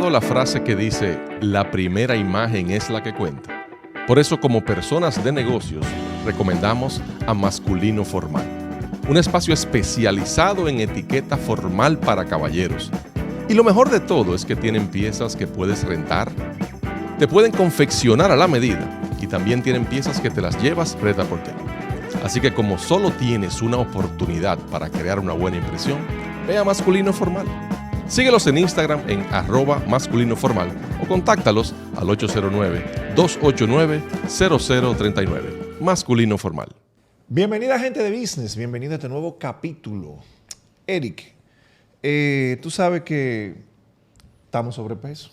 escuchado la frase que dice, la primera imagen es la que cuenta? Por eso, como personas de negocios, recomendamos a Masculino Formal, un espacio especializado en etiqueta formal para caballeros. Y lo mejor de todo es que tienen piezas que puedes rentar, te pueden confeccionar a la medida y también tienen piezas que te las llevas preta por ti. Así que como solo tienes una oportunidad para crear una buena impresión, ve a Masculino Formal. Síguelos en Instagram en @masculinoformal o contáctalos al 809-289-0039. Masculino Formal. Bienvenida gente de business, bienvenido a este nuevo capítulo. Eric, tú sabes que estamos sobrepeso.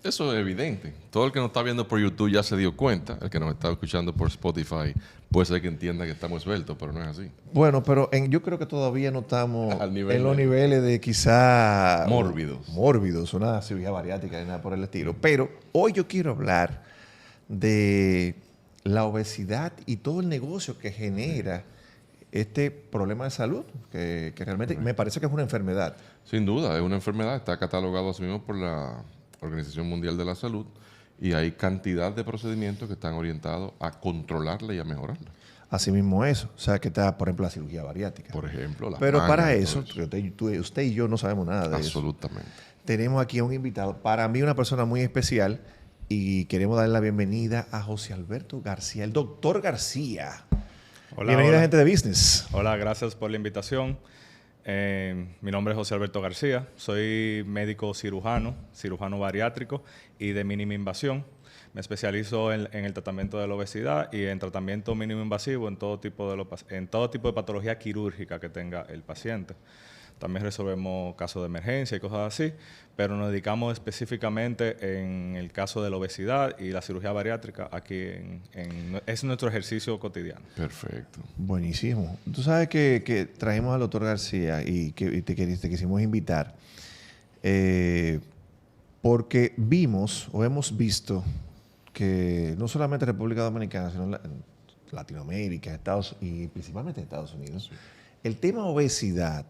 Eso es evidente. Todo el que nos está viendo por YouTube ya se dio cuenta. El que nos está escuchando por Spotify puede ser que entienda que estamos esbeltos, pero no es así. Bueno, pero yo creo que todavía no estamos Al nivel en los de- niveles de quizá... Mórbidos. Mórbidos, una cirugía bariátrica ni nada por el estilo. Pero hoy yo quiero hablar de la obesidad y todo el negocio que genera este problema de salud, que realmente me parece que es una enfermedad. Sin duda, es una enfermedad. Está catalogado así mismo por la Organización Mundial de la Salud y hay cantidad de procedimientos que están orientados a controlarla y a mejorarla. Así mismo eso. O sea, que está, por ejemplo, la cirugía bariátrica. Por ejemplo, la Pero manga para y eso, todo usted y yo no sabemos nada de eso. Absolutamente. Tenemos aquí a un invitado, para mí una persona muy especial, y queremos darle la bienvenida a José Alberto García, el doctor García. Hola, Bienvenida, hola. gente de business. Hola, gracias por la invitación. Mi nombre es José Alberto García, soy médico cirujano bariátrico y de mínima invasión. Me especializo en el tratamiento de la obesidad y en tratamiento mínimo invasivo en todo tipo de patología quirúrgica que tenga el paciente. También resolvemos casos de emergencia y cosas así, pero nos dedicamos específicamente en el caso de la obesidad y la cirugía bariátrica. Aquí es nuestro ejercicio cotidiano. Perfecto. Buenísimo. Tú sabes que trajimos al doctor García y te quisimos invitar porque vimos o hemos visto que no solamente República Dominicana, sino en Latinoamérica, y principalmente en Estados Unidos, el tema obesidad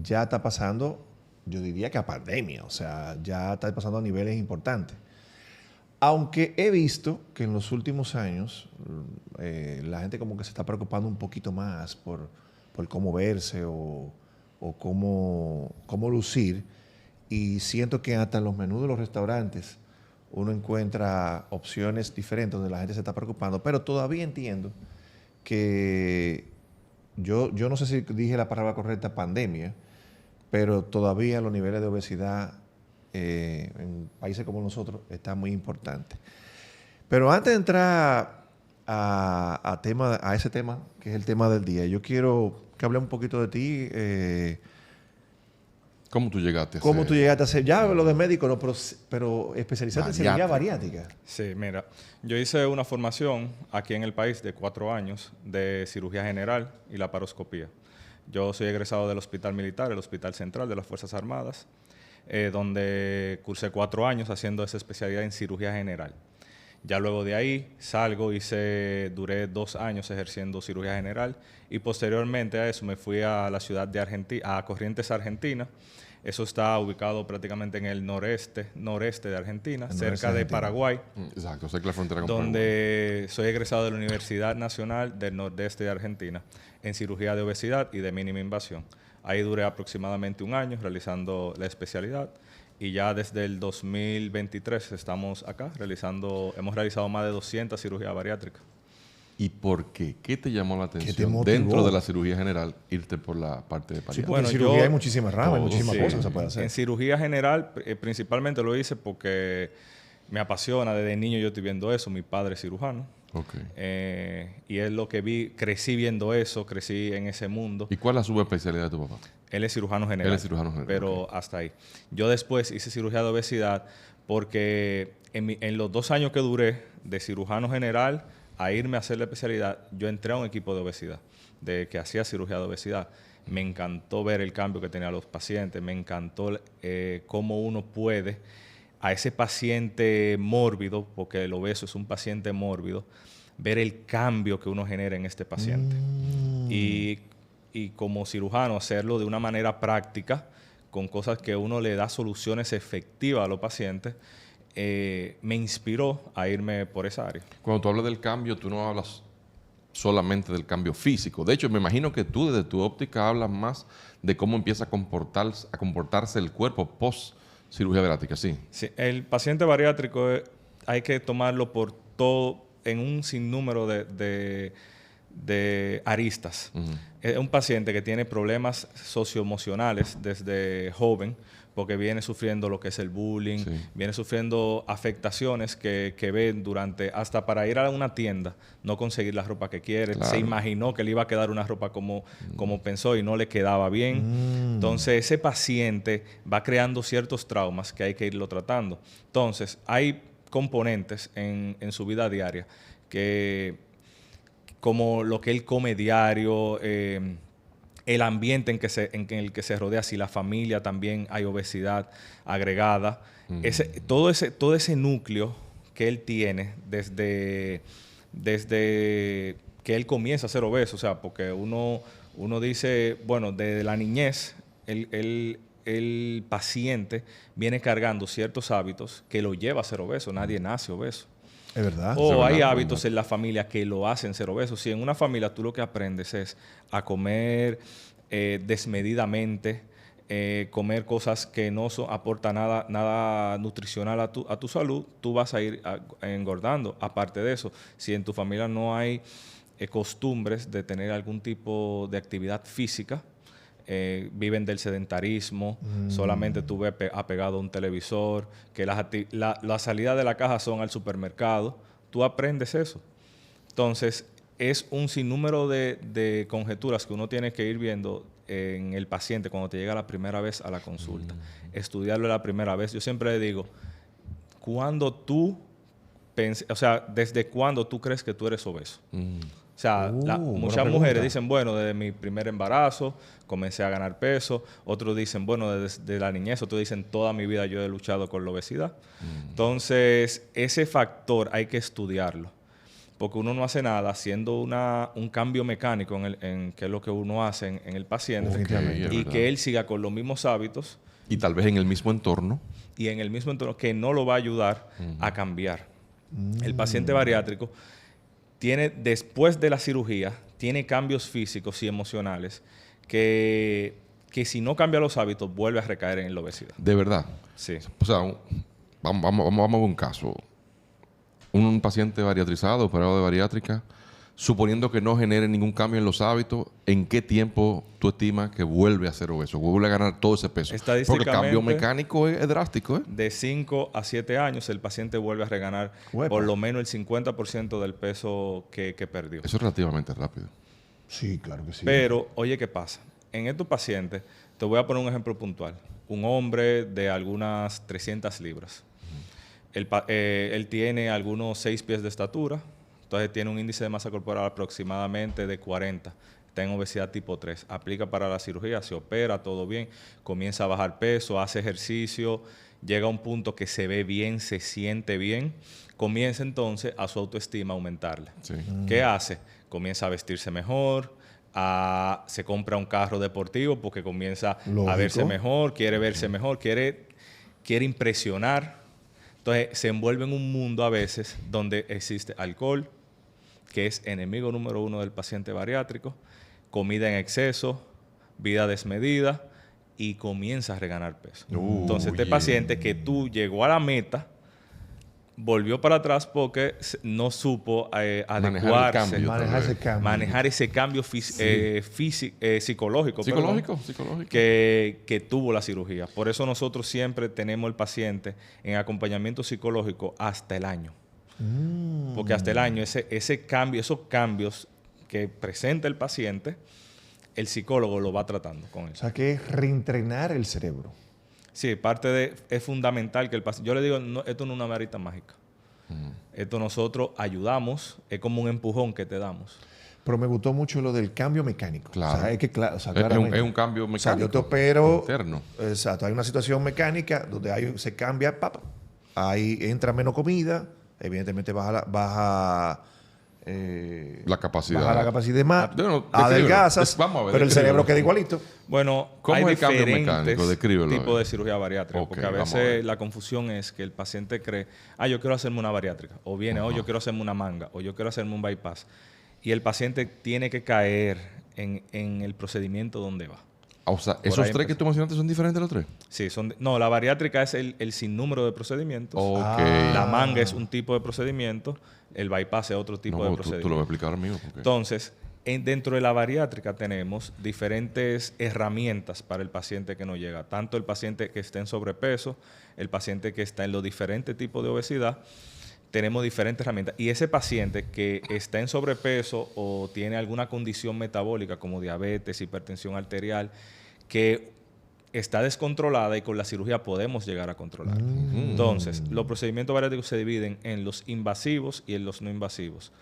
ya está pasando, yo diría que a pandemia, o sea, ya está pasando a niveles importantes. Aunque he visto que en los últimos años la gente como que se está preocupando un poquito más por cómo verse o cómo lucir, y siento que hasta en los menús de los restaurantes uno encuentra opciones diferentes donde la gente se está preocupando, pero todavía entiendo que yo no sé si dije la palabra correcta, pandemia, pero todavía los niveles de obesidad en países como nosotros está muy importante. Pero antes de entrar a ese tema, que es el tema del día, yo quiero que hable un poquito de ti. ¿Cómo tú llegaste a ¿Cómo ser- tú llegaste a ser? Ya lo de médico, no, pero especializarte en cirugía Bariátrico. bariátrica. Sí, mira, yo hice una formación aquí en el país de 4 años de cirugía general y laparoscopía. Yo soy egresado del Hospital Militar, el Hospital Central de las Fuerzas Armadas, donde cursé 4 años haciendo esa especialidad en cirugía general. Ya luego de ahí salgo, duré 2 años ejerciendo cirugía general y posteriormente a eso me fui a la ciudad de a Corrientes, Argentina. Eso está ubicado prácticamente en el noreste de Argentina, El noreste cerca de de Argentina. Paraguay, Exacto, sé que la frontera con Paraguay. donde soy egresado de la Universidad Nacional del Nordeste de Argentina en cirugía de obesidad y de mínima invasión. Ahí duré aproximadamente 1 año realizando la especialidad y ya desde el 2023 estamos acá hemos realizado más de 200 cirugías bariátricas. ¿Y por qué? ¿Qué te llamó la te atención motivó? dentro de la cirugía general irte por la parte de Sí, bariátrica? porque Bueno, en cirugía yo- hay muchísimas ramas, hay muchísimas Sí. cosas que se pueden hacer. En cirugía general, principalmente lo hice porque me apasiona. Desde niño yo estoy viendo eso. Mi padre es cirujano. Ok. Y es lo que vi. Crecí viendo eso. Crecí en ese mundo. ¿Y cuál es la subespecialidad de tu papá? Él es cirujano general. Él es cirujano general, Pero ok. hasta ahí. Yo después hice cirugía de obesidad porque en los 2 años que duré de cirujano general a irme a hacer la especialidad, yo entré a un equipo de obesidad, de que hacía cirugía de obesidad. Me encantó ver el cambio que tenían los pacientes, me encantó cómo uno puede a ese paciente mórbido, porque el obeso es un paciente mórbido, ver el cambio que uno genera en este paciente. Y como cirujano hacerlo de una manera práctica, con cosas que uno le da soluciones efectivas a los pacientes, me inspiró a irme por esa área. Cuando tú hablas del cambio, tú no hablas solamente del cambio físico. De hecho, me imagino que tú desde tu óptica hablas más de cómo empieza a comportarse el cuerpo post cirugía bariátrica, ¿sí? Sí, el paciente bariátrico hay que tomarlo por todo, en un sinnúmero de aristas. Es un paciente que tiene problemas socioemocionales desde joven, porque viene sufriendo lo que es el bullying, viene sufriendo afectaciones que ven durante, hasta para ir a una tienda, no conseguir la ropa que quiere. Claro. Se imaginó que le iba a quedar una ropa como pensó y no le quedaba bien. Entonces, ese paciente va creando ciertos traumas que hay que irlo tratando. Entonces, hay componentes en su vida diaria que, como lo que él come diario, el ambiente en el que se rodea, si la familia también hay obesidad agregada, todo ese núcleo que él tiene desde que él comienza a ser obeso, o sea, porque uno dice, bueno, desde la niñez, el paciente viene cargando ciertos hábitos que lo lleva a ser obeso. Nadie nace obeso. Es verdad. O hay hábitos en la familia que lo hacen ser obeso. Si en una familia tú lo que aprendes es a comer desmedidamente, comer cosas que no aportan nada nutricional a tu salud, tú vas a ir engordando. Aparte de eso, si en tu familia no hay costumbres de tener algún tipo de actividad física, viven del sedentarismo, solamente tú ves apegado a un televisor, que la salida de la caja son al supermercado, tú aprendes eso. Entonces, es un sinnúmero de conjeturas que uno tiene que ir viendo en el paciente cuando te llega la primera vez a la consulta. Estudiarlo la primera vez. Yo siempre le digo, ¿desde cuándo tú crees que tú eres obeso? O sea, muchas mujeres dicen, bueno, desde mi primer embarazo comencé a ganar peso. Otros dicen, bueno, desde la niñez. Otros dicen, toda mi vida yo he luchado con la obesidad. Entonces, ese factor hay que estudiarlo. Porque uno no hace nada haciendo un cambio mecánico en qué es lo que uno hace en el paciente. Y que él siga con los mismos hábitos. Y tal vez en el mismo entorno. Y en el mismo entorno que no lo va a ayudar a cambiar. El paciente bariátrico después de la cirugía, tiene cambios físicos y emocionales que si no cambia los hábitos, vuelve a recaer en la obesidad. ¿De verdad? Sí. O sea, vamos a un caso. Un paciente bariatrizado, operado de bariátrica, suponiendo que no genere ningún cambio en los hábitos, ¿en qué tiempo tú estimas que vuelve a ser obeso? Vuelve a ganar todo ese peso. Porque el cambio mecánico es drástico, ¿eh? De 5 a 7 años, el paciente vuelve a reganar por lo menos el 50% del peso que perdió. Eso es relativamente rápido. Sí, claro que sí. Pero, oye, ¿qué pasa? En estos pacientes, te voy a poner un ejemplo puntual. Un hombre de algunas 300 libras. Él tiene algunos 6 pies de estatura. Entonces tiene un índice de masa corporal aproximadamente de 40. Está en obesidad tipo 3. Aplica para la cirugía, se opera, todo bien. Comienza a bajar peso, hace ejercicio. Llega a un punto que se ve bien, se siente bien. Comienza entonces a su autoestima a aumentarle. Sí. ¿Qué hace? Comienza a vestirse mejor. Se compra un carro deportivo porque comienza a verse mejor, quiere verse mejor, quiere impresionar. Entonces se envuelve en un mundo a veces donde existe alcohol, que es enemigo número 1 del paciente bariátrico, comida en exceso, vida desmedida, y comienza a reganar peso. Entonces este paciente que tú llegó a la meta, volvió para atrás porque no supo adecuarse, manejar ese cambio psicológico. Psicológico. Que tuvo la cirugía. Por eso nosotros siempre tenemos el paciente en acompañamiento psicológico hasta el año. Porque hasta el año ese cambio, esos cambios que presenta el paciente, el psicólogo lo va tratando con él. O sea, que es reentrenar el cerebro. Sí, es fundamental que el paciente... Yo le digo, esto no es una varita mágica. Esto nosotros ayudamos, es como un empujón que te damos. Pero me gustó mucho lo del cambio mecánico. Claro. O sea, es un cambio mecánico. O sea, yo te opero... Interno. Exacto. Hay una situación mecánica donde se cambia, ahí entra menos comida, evidentemente baja La capacidad. Baja la capacidad más, Bueno, adelgazas, vamos a ver, pero el descríbelo. cerebro queda igualito. Bueno, ¿Cómo hay es el cambio diferentes mecánico? Descríbelo. tipos de cirugía bariátrica. Ok, porque a vamos a ver. veces la confusión es que el paciente cree, yo quiero hacerme una bariátrica. O viene, yo quiero hacerme una manga. O yo quiero hacerme un bypass. Y el paciente tiene que caer en el procedimiento donde va. O sea, Por ¿esos ahí tres que tú mencionaste son diferentes los tres? Sí, no, la bariátrica es el sinnúmero de procedimientos. Ok. La manga es un tipo de procedimiento. El bypass es otro tipo No, de tú procedimiento. lo vas a explicar ahora mismo. porque- Entonces, dentro de la bariátrica tenemos diferentes herramientas para el paciente que no llega. Tanto el paciente que está en sobrepeso, el paciente que está en los diferentes tipos de obesidad, tenemos diferentes herramientas. Y ese paciente que está en sobrepeso o tiene alguna condición metabólica como diabetes, hipertensión arterial, que está descontrolada y con la cirugía podemos llegar a controlar. Entonces, los procedimientos bariátricos se dividen en los invasivos y en los no invasivos.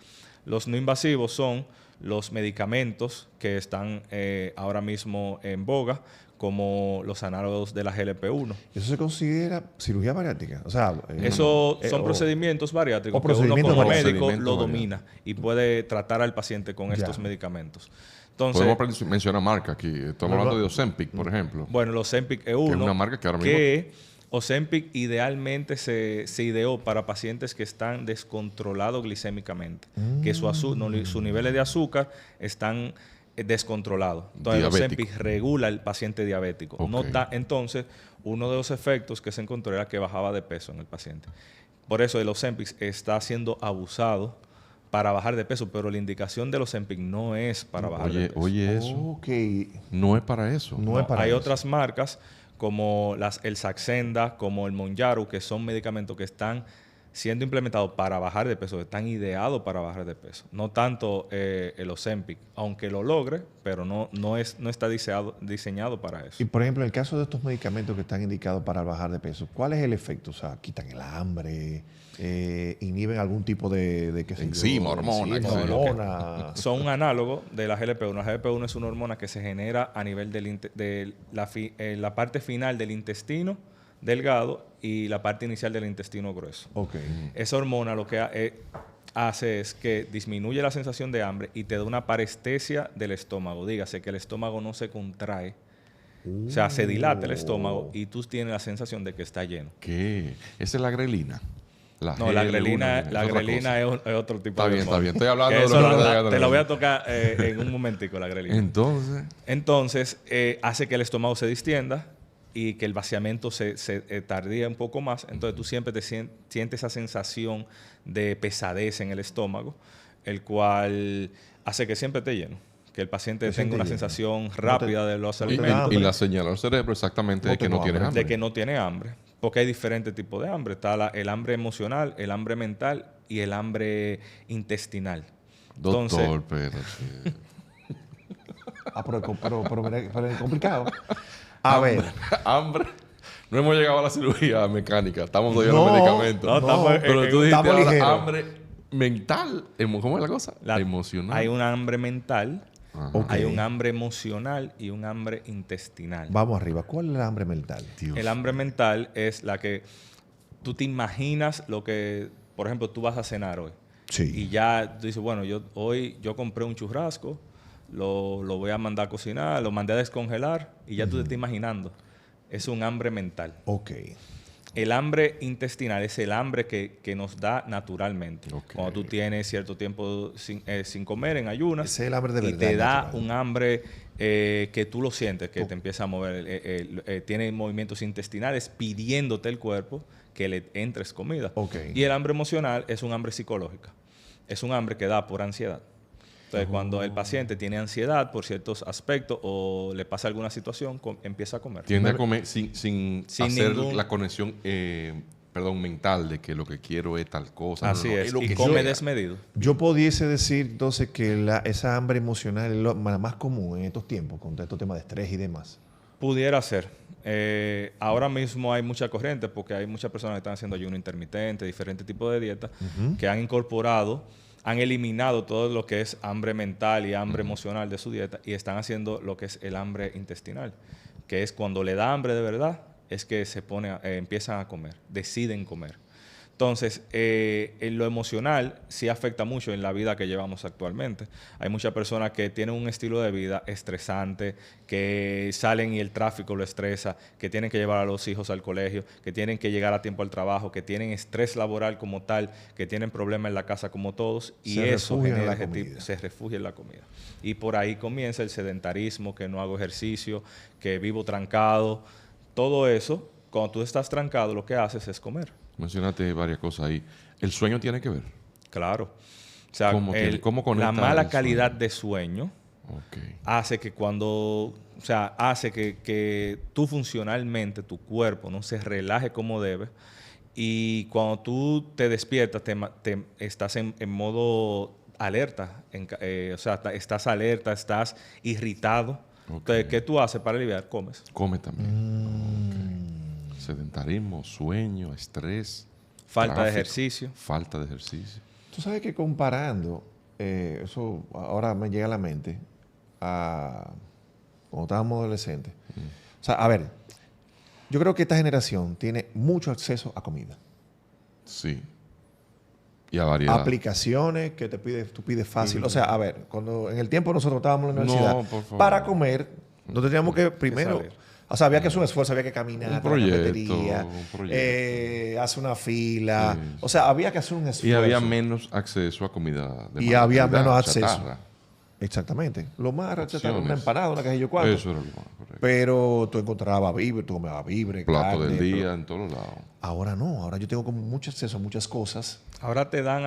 Los no invasivos son los medicamentos que están ahora mismo en boga, como los análogos de la GLP-1. Eso se considera cirugía bariátrica. O sea, Esos son procedimientos bariátricos o que uno procedimientos como bariátricos. médico lo Procedimientos domina y puede tratar al paciente con Ya. estos medicamentos. Entonces, Podemos mencionar marca aquí. Estamos hablando de Ozempic, por ejemplo. bueno, el Ozempic es es uno. una marca que ahora que Ozempic idealmente se ideó para pacientes que están descontrolados glicémicamente, que sus niveles de azúcar están descontrolados. Entonces, el Diabético. Ozempic regula al paciente diabético. Ok. Entonces, uno de los efectos que se encontró era que bajaba de peso en el paciente. Por eso el Ozempic está siendo abusado para bajar de peso, pero la indicación del Ozempic no es para bajar de peso. Oye, eso. Ok. No es para eso. No es para Hay eso. otras marcas como el Saxenda, como el Monjaru, que son medicamentos que están siendo implementados para bajar de peso, están ideados para bajar de peso. No tanto el Ozempic, aunque lo logre, pero no está diseñado para eso. Y por ejemplo, en el caso de estos medicamentos que están indicados para bajar de peso, ¿cuál es el efecto? O sea, quitan el hambre, inhiben algún tipo de qué sé yo, Enzima, hormona, enzima, qué sé yo. hormona. Son un análogo de la GLP-1. La GLP-1 es una hormona que se genera a nivel de la parte final del intestino delgado y la parte inicial del intestino grueso. Ok. Esa hormona lo que hace es que disminuye la sensación de hambre y te da una parestesia del estómago. Dígase que el estómago no se contrae. O sea, se dilata el estómago y tú tienes la sensación de que está lleno. ¿Qué? Esa es la grelina. No, la grelina es otro tipo de hormona. Está bien. Estoy hablando Que de eso lo que te lo voy a tocar en un momentico, la grelina. Entonces, Hace que el estómago se distienda y que el vaciamiento se tardía un poco más. Entonces tú siempre te sientes esa sensación de pesadez en el estómago, el cual hace que siempre esté lleno. Que el paciente tenga una sensación rápida de los alimentos. y la señal al cerebro exactamente No de que tengo no tienes hambre. hambre. De que no tiene hambre. Porque hay diferentes tipos de hambre. Está el hambre emocional, el hambre mental y el hambre intestinal. Doctor, espérate. Pero es complicado. A ver. Hambre. No hemos llegado a la cirugía mecánica. Estamos todavía en No, los medicamentos. no, estamos Pero tú dijiste estamos ahora ligeros. hambre mental. ¿Cómo es la cosa? Emocional. Hay un hambre mental, Ok. hay un hambre emocional y un hambre intestinal. Vamos arriba. ¿Cuál es el hambre mental? Dios. El hambre mental es la que tú te imaginas lo que, por ejemplo, tú vas a cenar hoy. Sí. Y ya tú dices, bueno, hoy yo compré un churrasco, lo voy a mandar a cocinar, lo mandé a descongelar y ya tú te estás imaginando. Es un hambre mental. Ok. El hambre intestinal es el hambre que nos da naturalmente. Ok. Cuando tú tienes cierto tiempo sin comer, en ayunas, Ese es el hambre de y verdad, te da natural. un hambre que tú lo sientes, que te empieza a mover. Tiene movimientos intestinales pidiéndote el cuerpo que le entres comida. Ok. Y el hambre emocional es un hambre psicológica. Es un hambre que da por ansiedad. Entonces, cuando el paciente tiene ansiedad por ciertos aspectos o le pasa alguna situación, empieza a comer. Tiende a comer sin hacer ningún- la conexión mental de que lo que quiero es tal cosa. Así es. lo Y que come sea. desmedido. Yo pudiese decir entonces que esa hambre emocional es la más común en estos tiempos, con todo estos temas de estrés y demás. Pudiera ser. Ahora mismo hay mucha corriente porque hay muchas personas que están haciendo ayuno intermitente, diferentes tipos de dietas, que han incorporado, han eliminado todo lo que es hambre mental y hambre emocional de su dieta y están haciendo lo que es el hambre intestinal, que es cuando le da hambre de verdad, es que empiezan a comer, deciden comer. Entonces, en lo emocional sí afecta mucho en la vida que llevamos actualmente. Hay muchas personas que tienen un estilo de vida estresante, que salen y el tráfico lo estresa, que tienen que llevar a los hijos al colegio, que tienen que llegar a tiempo al trabajo, que tienen estrés laboral como tal, que tienen problemas en la casa como todos, y Se eso refugian en genera la ese tipo, comida. se refugia en la comida. Y por ahí comienza el sedentarismo, que no hago ejercicio, que vivo trancado. Todo eso, cuando tú estás trancado, lo que haces es comer. Mencionaste varias cosas ahí. ¿El sueño tiene que ver? Claro. O sea, ¿Cómo la conecta mala el calidad sueño? de sueño Ok. hace que hace que tú funcionalmente, tu cuerpo, no se relaje como debe. Y cuando tú te despiertas, estás en modo alerta. Estás alerta, estás irritado. Ok. Entonces, ¿qué tú haces para aliviar? Comes. Come también. Ok. Sedentarismo, sueño, estrés. Falta de tráfico, ejercicio. Falta de ejercicio. Tú sabes que comparando, eso ahora me llega a la mente, a cuando estábamos adolescentes. O sea, a ver, yo creo que esta generación tiene mucho acceso a comida. Sí. Y a variedad. Aplicaciones que tú pides fácil. O sea, a ver, cuando en el tiempo nosotros estábamos en la universidad, No, por favor. para comer, no teníamos que primero... salir. O sea, había que hacer un esfuerzo, había que caminar Un hasta la proyecto, cafetería, un proyecto. hacer una fila. Sí. O sea, había que hacer un esfuerzo. Y había menos acceso a comida de Y mala había calidad, menos acceso. chatarra. Exactamente. Lo más recetado, una Opciones. empanada, una cajilla cuatro. Eso era lo más correcto. Pero tú encontrabas víveres, tú comías víveres, Plato carne, del día pero en todos lados. ahora no, ahora yo tengo como mucho acceso a muchas cosas. Ahora te dan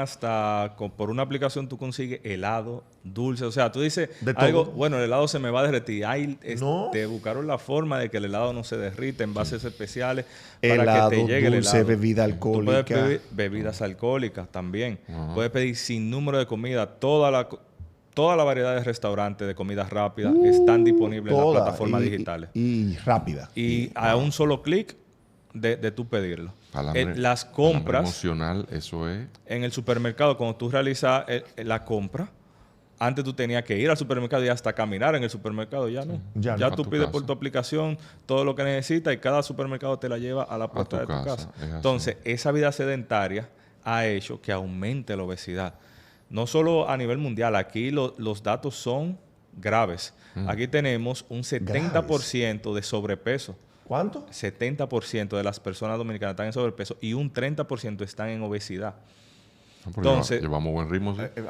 por una aplicación tú consigues helado, dulce. O sea, tú dices De algo, todo. bueno, el helado se me va a derretir. No. Te buscaron la forma de que el helado no se derrita, envases especiales Helado, para que te llegue el dulce, helado. bebida Tú puedes alcohólica. pedir bebidas alcohólicas también. Ajá. Puedes pedir sin número de comida. Toda la variedad de restaurantes de comida rápida están disponibles en las Toda, plataformas digitales. Y rápida. Y a un solo clic de tú pedirlo. Palambre- Las palambre compras emocional, eso es. en el supermercado, cuando tú realizas la compra, antes tú tenías que ir al supermercado y hasta caminar en el supermercado. Ya no. Ya Ya no. tú A tu pides casa. por tu aplicación todo lo que necesitas y cada supermercado te la lleva a la puerta de tu tu casa, casa. es así. Entonces, esa vida sedentaria ha hecho que aumente la obesidad. No solo a nivel mundial, aquí los datos son graves. Aquí tenemos un 70% de sobrepeso. ¿Cuánto? 70% de las personas dominicanas están en sobrepeso y un 30% están en obesidad. No, pero Entonces- llevamos buen ritmo, sí. Ver,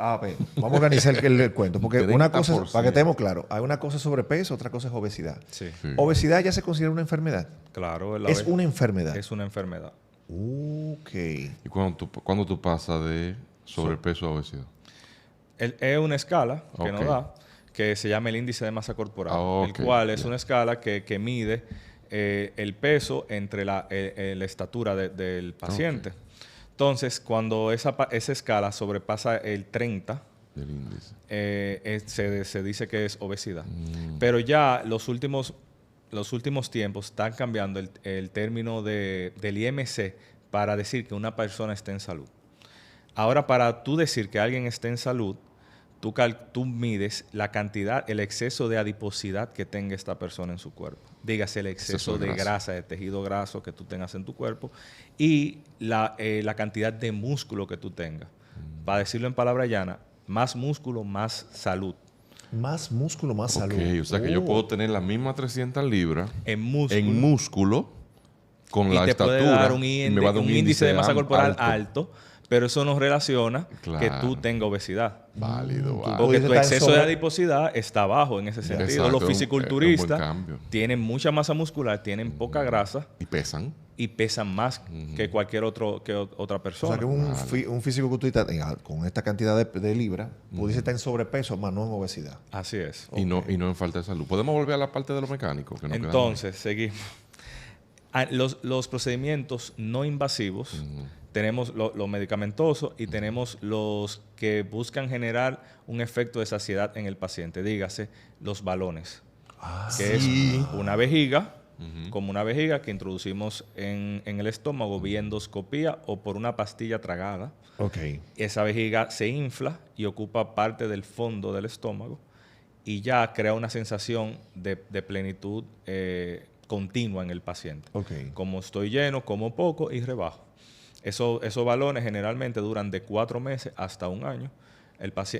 vamos a organizar el cuento. Porque una cosa, 30%. para que estemos claros, hay una cosa es sobrepeso, otra cosa es obesidad. Sí, Sí. Obesidad ya se considera una enfermedad. claro. Es una enfermedad. Es una enfermedad. Ok. ¿Y cuando tú pasas de sobrepeso a obesidad? Es una escala que Ok. nos da, que se llama el índice de masa corporal, Ah, el ok, cual es ya. una escala que mide el peso entre la estatura del paciente. Entonces, cuando esa escala sobrepasa el 30, Del índice. se dice que es obesidad. Pero ya los últimos tiempos están cambiando el término del IMC para decir que una persona está en salud. Ahora, para tú decir que alguien está en salud, tú mides la cantidad, el exceso de adiposidad que tenga esta persona en su cuerpo. Dígase el exceso de grasa, de tejido graso que tú tengas en tu cuerpo y la cantidad de músculo que tú tengas. Para decirlo en palabra llana, más músculo, más salud. Más músculo, más salud. Ok, o sea que yo puedo tener las mismas 300 libras En músculo. en músculo con y la te puede estatura. dar un y me va a dar índice de masa corporal alto. alto, pero eso no relaciona que Claro. tú tengas obesidad. Válido, válido. Porque Pudiese tu estar exceso de sobre- adiposidad está bajo en ese sentido. Exacto, Los es un buen fisiculturistas cambio. tienen mucha masa muscular, tienen poca grasa Y pesan. y pesan más que cualquier otra O persona. sea que un físico-culturista con esta cantidad de libras pudiese estar en sobrepeso, más no en obesidad. Así es. Y no en falta de salud. ¿Podemos volver a la parte de los mecánicos? Que nos quedamos? Entonces, seguimos. Los procedimientos no invasivos, tenemos lo medicamentoso y tenemos los que buscan generar un efecto de saciedad en el paciente. Dígase, los balones, que es una vejiga, como una vejiga que introducimos en el estómago vía endoscopía o por una pastilla tragada. Ok. Esa vejiga se infla y ocupa parte del fondo del estómago y ya crea una sensación de plenitud continua en el paciente. Ok. Como estoy lleno, como poco y rebajo. Esos balones generalmente duran de 4 meses hasta un año,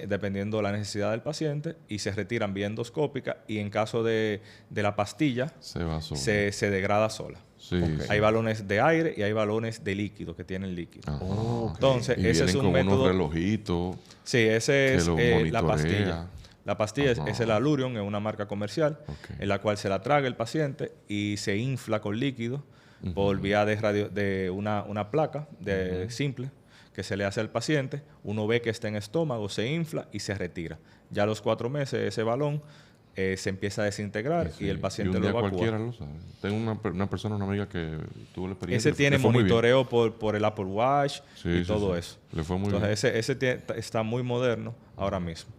dependiendo de la necesidad del paciente, y se retiran vía endoscópica, y en caso de la pastilla, Se va solo. se degrada sola. Sí, sí. Hay balones de aire y hay balones de líquido, que tienen líquido. Ajá. Entonces, Y ese vienen es un con método. unos relojitos. Sí, ese que es lo la monitorea. pastilla. La pastilla Ajá. es el Allurion, es una marca comercial, Ok. en la cual se la traga el paciente y se infla con líquido por vía de una placa simple que se le hace al paciente. Uno ve que está en estómago, se infla y se retira. Ya a los 4 meses ese balón se empieza a desintegrar Sí, y el paciente y un lo día evacúa. cualquiera lo sabe. Tengo una persona, una amiga que tuvo la experiencia. Ese tiene le fue muy bien. monitoreo por el Apple Watch Sí, y sí, todo sí. eso. Le fue muy Entonces, ese está muy moderno ahora mismo.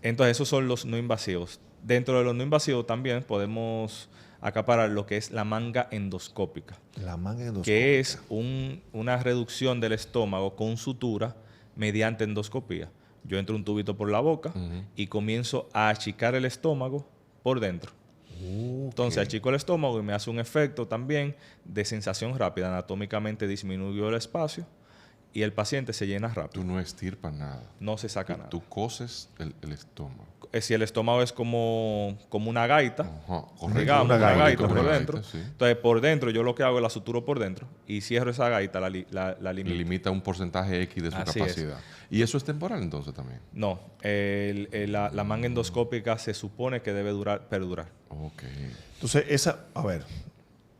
Entonces, esos son los no invasivos. Dentro de los no invasivos también podemos acaparar lo que es la manga endoscópica, La manga endoscópica. que es una reducción del estómago con sutura mediante endoscopía. Yo entro un tubito por la boca y comienzo a achicar el estómago por dentro. Entonces achico el estómago y me hace un efecto también de sensación rápida. Anatómicamente disminuyó el espacio y el paciente se llena rápido. Tú no estirpas nada. No se saca nada. Tú coses el estómago. Si el estómago es como una gaita, Ajá, correcto. digamos, Una una gaita, gaita como por una dentro. gaita, sí. Entonces, por dentro, yo lo que hago es la suturo por dentro y cierro esa gaita, la limito. Limita un porcentaje X de su Así capacidad. ¿Y eso es temporal entonces también? No, la manga endoscópica se supone que debe perdurar. Ok. Entonces, a ver.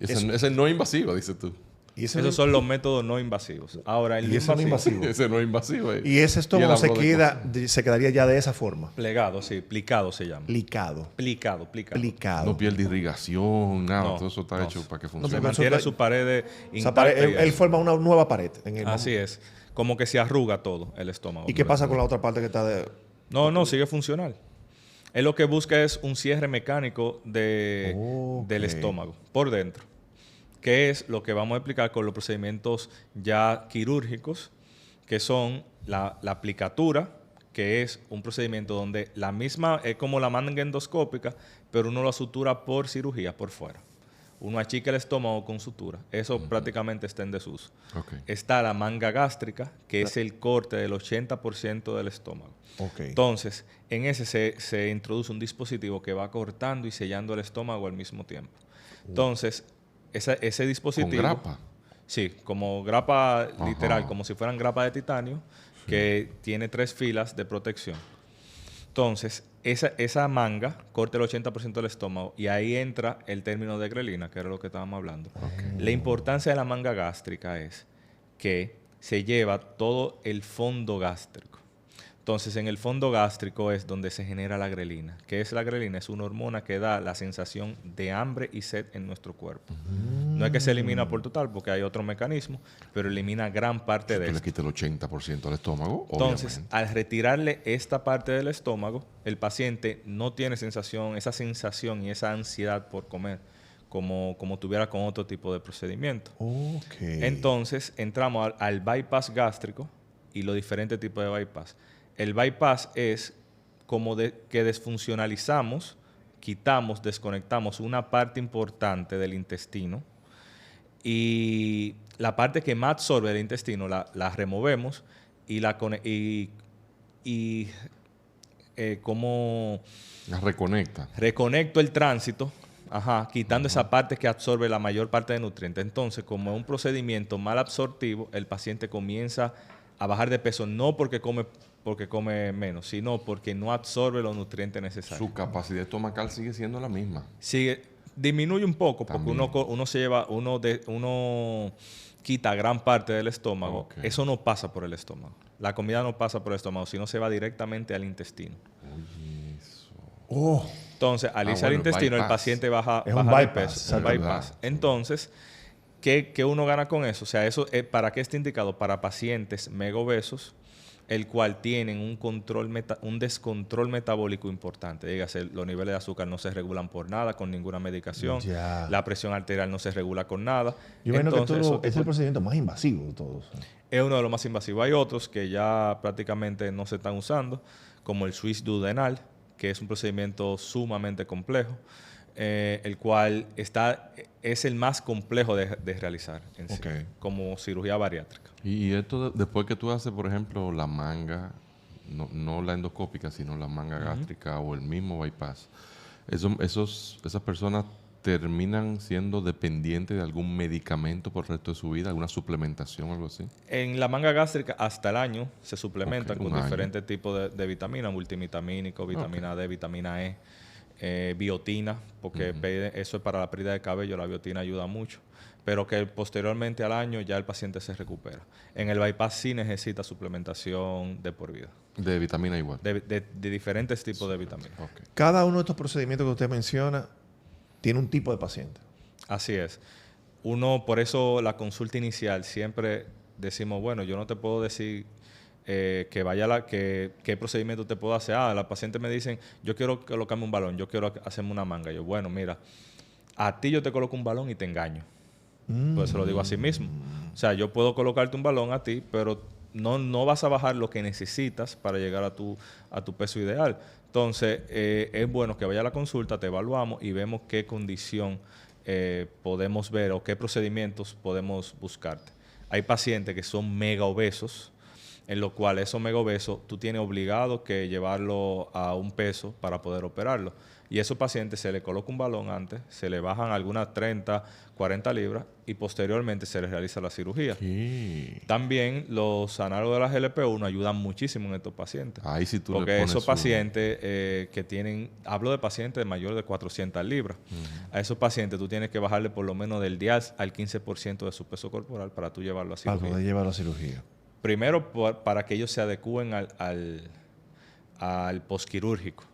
Ese no invasivo, dices tú. Y ese, Esos son los métodos no invasivos. Ahora, el y ese no invasivo. Ese no invasivo. Y ese Y estómago el hablo de se quedaría ya de esa forma. plegado, sí, plicado se llama. Plicado. Plicado. Plicado. No pierde irrigación, nada. No, todo eso está no. hecho para que Se funcione. porque mantiene eso- su pared O sea, intacta y él eso. forma una nueva pared. Así es. Como que se arruga todo el estómago. ¿Y qué pasa con la otra parte que está de...? No, sigue funcional. Él lo que busca es un cierre mecánico del estómago por dentro, que es lo que vamos a explicar con los procedimientos ya quirúrgicos, que son la aplicatura, que es un procedimiento donde la misma es como la manga endoscópica, pero uno la sutura por cirugía, por fuera. Uno achica el estómago con sutura. Eso prácticamente está en desuso. Ok. Está la manga gástrica, que es el corte del 80% del estómago. Ok. Entonces, en ese se introduce un dispositivo que va cortando y sellando el estómago al mismo tiempo. Entonces, ese dispositivo... ¿Con grapa? Sí, como grapa literal, Ajá. como si fueran grapas de titanio, que tiene 3 filas de protección. Entonces, esa manga corta el 80% del estómago y ahí entra el término de grelina, que era lo que estábamos hablando. La importancia de la manga gástrica es que se lleva todo el fondo gástrico. Entonces, en el fondo gástrico es donde se genera la grelina. ¿Qué es la grelina? Es una hormona que da la sensación de hambre y sed en nuestro cuerpo. No es que se elimina por total, porque hay otro mecanismo, pero elimina gran parte de Tú le esto. quitas el 80% al estómago, Entonces, obviamente. al retirarle esta parte del estómago, el paciente no tiene esa sensación y esa ansiedad por comer, como tuviera con otro tipo de procedimiento. Ok. Entonces, entramos al bypass gástrico y los diferentes tipos de bypass. El bypass es como que desfuncionalizamos, quitamos, desconectamos una parte importante del intestino y la parte que más absorbe del intestino la removemos y como La reconecta. reconecto el tránsito, quitando esa parte que absorbe la mayor parte de nutrientes. Entonces, como es un procedimiento mal absortivo, el paciente comienza a bajar de peso no porque come menos, sino porque no absorbe los nutrientes necesarios. Su capacidad estomacal sigue siendo la misma. Disminuye un poco porque También. uno quita gran parte del estómago. Ok. Eso no pasa por el estómago. La comida no pasa por el estómago, sino se va directamente al intestino. Oh, Entonces, al irse al bueno, intestino, el bypass. paciente baja Es un de bypass, peso. exacto. Un bypass. ¿Verdad? Entonces, ¿qué uno gana con eso? O sea, ¿para qué está indicado? Para pacientes megaobesos, el cual tienen un descontrol metabólico importante. Dígase, los niveles de azúcar no se regulan por nada, con ninguna medicación. Ya. La presión arterial no se regula con nada. yo imagino que Entonces, todo es el procedimiento más invasivo de todos. es uno de los más invasivos. Hay otros que ya prácticamente no se están usando, como el Swiss duodenal, que es un procedimiento sumamente complejo. el cual es el más complejo de realizar en sí, como cirugía bariátrica. Y esto, después que tú haces, por ejemplo, la manga, no la endoscópica, sino la manga gástrica o el mismo bypass, esas personas terminan siendo dependientes de algún medicamento por el resto de su vida, alguna suplementación o algo así. En la manga gástrica hasta el año se suplementan con diferentes tipos de vitaminas, multivitamínico, vitamina D, vitamina E, biotina, porque eso es para la pérdida de cabello, la biotina ayuda mucho, pero que posteriormente al año ya el paciente se recupera. En el bypass sí necesita suplementación de por vida. De vitamina igual. De diferentes tipos de vitaminas. Cada uno de estos procedimientos que usted menciona tiene un tipo de paciente. Así es. Por eso la consulta inicial siempre decimos, bueno, yo no te puedo decir qué procedimiento te puedo hacer. La paciente me dicen, yo quiero colocarme un balón, yo quiero hacerme una manga. Yo, bueno, mira, a ti yo te coloco un balón y te engaño. Pues se lo digo así mismo. O sea, yo puedo colocarte un balón a ti, pero no vas a bajar lo que necesitas para llegar a tu peso ideal. Entonces, es bueno que vaya a la consulta, te evaluamos y vemos qué condición podemos ver o qué procedimientos podemos buscarte. Hay pacientes que son mega obesos, en lo cual esos mega obesos tú tienes obligado que llevarlo a un peso para poder operarlo. Y a esos pacientes se le coloca un balón antes, se le bajan algunas 30, 40 libras y posteriormente se les realiza la cirugía. Sí. También los análogos de la GLP-1 ayudan muchísimo en estos pacientes. Ahí sí tú porque le pones esos pacientes que tienen, hablo de pacientes de mayor de 400 libras, a esos pacientes tú tienes que bajarle por lo menos del 10 al 15% de su peso corporal para tú llevarlo a cirugía. Para poder llevarlo a cirugía. Primero, para que ellos se adecúen al posquirúrgico.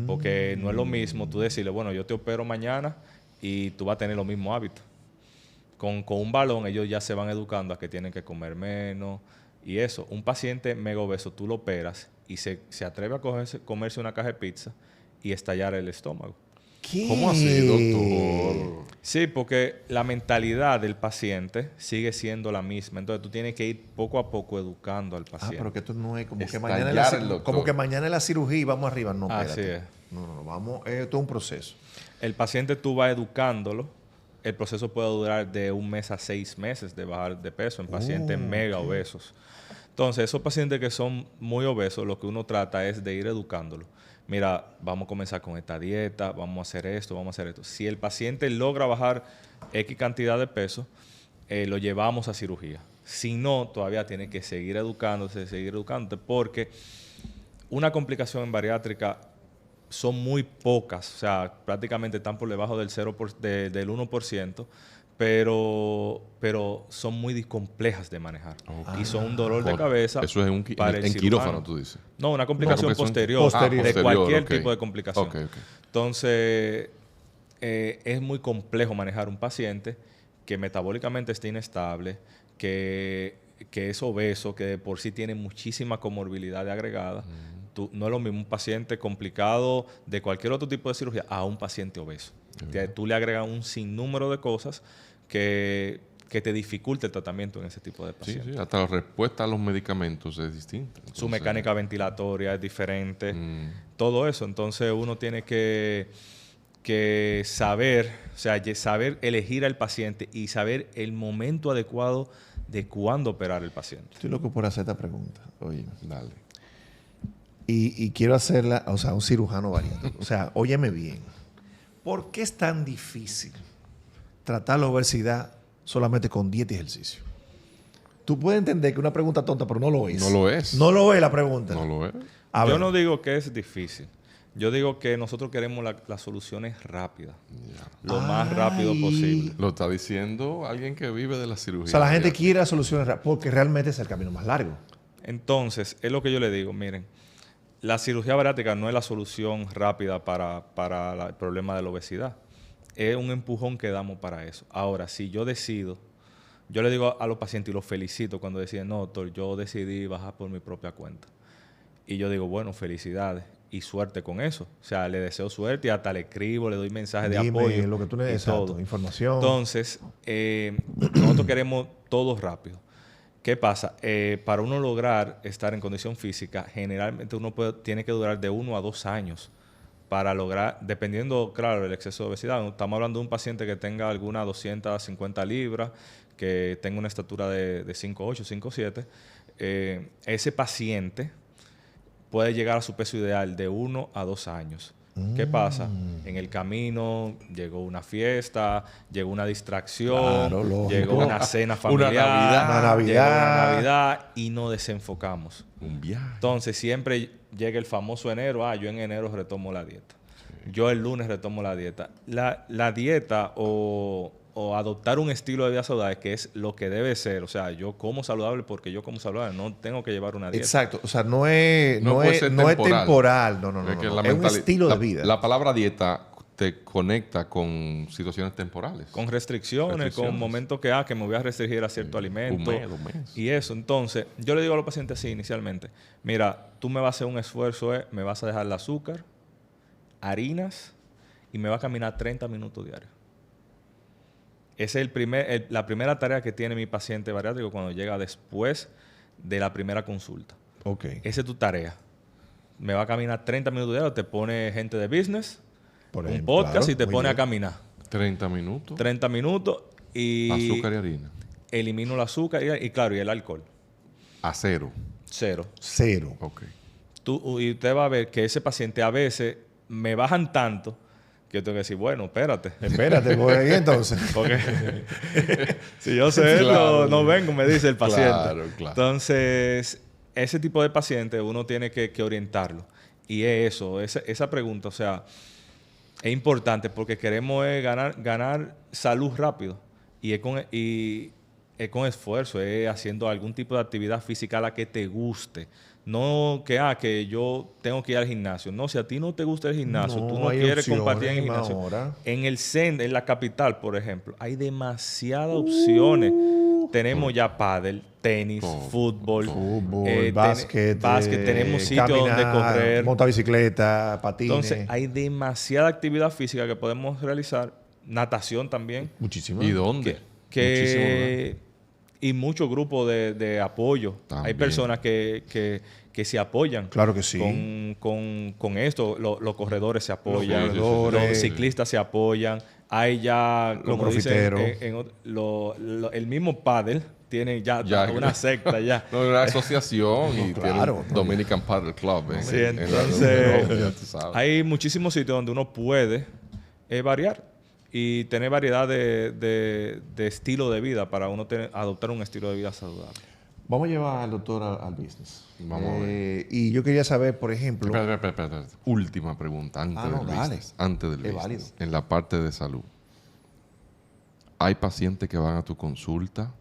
Porque no es lo mismo tú decirle, bueno, yo te opero mañana y tú vas a tener los mismos hábitos. Con un balón ellos ya se van educando a que tienen que comer menos y eso. Un paciente mega obeso tú lo operas y se atreve a comerse una caja de pizza y estallar el estómago. ¿Qué? ¿Cómo así, doctor? Sí, porque la mentalidad del paciente sigue siendo la misma. Entonces tú tienes que ir poco a poco educando al paciente. Pero que esto no es como que Estallar mañana es la cirugía y vamos arriba. No, espérate. Así es. No, vamos, es todo un proceso. El paciente tú vas educándolo. El proceso puede durar de 1 mes a 6 meses de bajar de peso en pacientes mega obesos. Entonces, esos pacientes que son muy obesos, lo que uno trata es de ir educándolo. Mira, vamos a comenzar con esta dieta, vamos a hacer esto, vamos a hacer esto. Si el paciente logra bajar X cantidad de peso, lo llevamos a cirugía. Si no, todavía tiene que seguir educándose, porque una complicación en bariátrica son muy pocas, o sea, prácticamente están por debajo del 1%, pero son muy complejas de manejar. Y son un dolor de cabeza. Eso es en quirófano, tú dices. No, una complicación posterior, de cualquier tipo de complicación. Entonces, es muy complejo manejar un paciente que metabólicamente esté inestable, que es obeso, que de por sí tiene muchísima comorbilidad agregada. No es lo mismo un paciente complicado de cualquier otro tipo de cirugía a un paciente obeso. Tú le agregas un sinnúmero de cosas que te dificulta el tratamiento en ese tipo de pacientes. Sí, hasta la respuesta a los medicamentos es distinta. Entonces, su mecánica ventilatoria es diferente. Todo eso. Entonces uno tiene que saber, o sea, saber elegir al paciente y saber el momento adecuado de cuándo operar el paciente. Estoy loco por hacer esta pregunta. Oye, dale. Y quiero hacerla, o sea, un cirujano bariátrico. O sea, óyeme bien. ¿Por qué es tan difícil tratar la obesidad solamente con dieta y ejercicio? Tú puedes entender que una pregunta tonta, pero no lo es. No lo es. No lo es la pregunta. No lo es. Yo no digo que es difícil. Yo digo que nosotros queremos las soluciones rápidas. Lo más rápido posible. Lo está diciendo alguien que vive de la cirugía. O sea, la gente quiere las soluciones rápidas porque realmente es el camino más largo. Entonces, es lo que yo le digo. Miren, la cirugía bariátrica no es la solución rápida para el problema de la obesidad. Es un empujón que damos para eso. Ahora, si yo decido, yo le digo a los pacientes y los felicito cuando deciden, no, doctor, yo decidí bajar por mi propia cuenta. Y yo digo, bueno, felicidades y suerte con eso. O sea, le deseo suerte y hasta le escribo, le doy mensajes de apoyo. Lo que tú necesitas, información. Entonces, nosotros queremos todo rápido. ¿Qué pasa? Para uno lograr estar en condición física, generalmente uno tiene que durar de 1 a 2 años para lograr, dependiendo, claro, del exceso de obesidad. Estamos hablando de un paciente que tenga alguna 250 libras, que tenga una estatura de 5'8", 5'7". Ese paciente puede llegar a su peso ideal de 1 a 2 años. ¿Qué pasa? En el camino llegó una fiesta, llegó una distracción, Claro, lógico. llegó una cena familiar, Una Navidad. llegó una Navidad y nos desenfocamos. Un viaje. Entonces siempre llega el famoso enero. Yo en enero retomo la dieta. Yo el lunes retomo la dieta. La dieta o adoptar un estilo de vida saludable, que es lo que debe ser. O sea, yo como saludable porque yo como saludable. No tengo que llevar una dieta. Exacto. O sea, no es puede ser temporal. No. Es que Es un estilo de vida. La palabra dieta te conecta con situaciones temporales. Con restricciones, con momentos que me voy a restringir a cierto alimento. Un mes. Y eso. Entonces, yo le digo a los pacientes así inicialmente. Mira, tú me vas a hacer un esfuerzo, me vas a dejar el azúcar, harinas y me vas a caminar 30 minutos diarios. Esa es la primera tarea que tiene mi paciente bariátrico cuando llega después de la primera consulta. Ok. Esa es tu tarea. Me va a caminar 30 minutos diarios, te pone gente de business, Por un ejemplo, podcast claro, y te muy pone a bien. caminar. 30 minutos. 30 minutos y Azúcar y harina. elimino el azúcar y claro, y el alcohol. A cero. 0. Cero. Ok. Y usted va a ver que ese paciente a veces me bajan tanto que yo tengo que decir, bueno, espérate. Espérate, pues ahí entonces. Porque si yo sé Claro. no vengo, me dice el paciente. Claro. Entonces, ese tipo de paciente uno tiene que orientarlo. Y es eso, esa pregunta, o sea, es importante porque queremos ganar salud rápido. Y es con esfuerzo, es haciendo algún tipo de actividad física a la que te guste. No que yo tengo que ir al gimnasio. No, si a ti no te gusta el gimnasio, tú no hay quieres opciones compartir en el gimnasio. ahora. En el centro, en la capital, por ejemplo, hay demasiadas opciones. Tenemos ya pádel, tenis, fútbol, Básquet, tenemos sitios donde correr. montar bicicleta, patines. Entonces, hay demasiada actividad física que podemos realizar. Natación también. Muchísimo. ¿Y dónde? Y muchos grupos de apoyo. También. Hay personas que se apoyan. Claro que sí. Con esto. Los corredores se apoyan. Los corredores. Los ciclistas se apoyan. Hay ya, como dicen, crofiteros. el mismo pádel tiene ya una secta ya. No, una asociación y claro. tiene un Dominican Paddle Club. Sí, en la entonces ya tú sabes. hay muchísimos sitios donde uno puede variar y tener variedad de estilo de vida para uno adoptar un estilo de vida saludable. Vamos a llevar al doctor al business. Vamos a ver. Y yo quería saber, por ejemplo... Espera. Última pregunta antes del dale. business. Antes del Es business. válido. En la parte de salud. Hay pacientes que van a tu consulta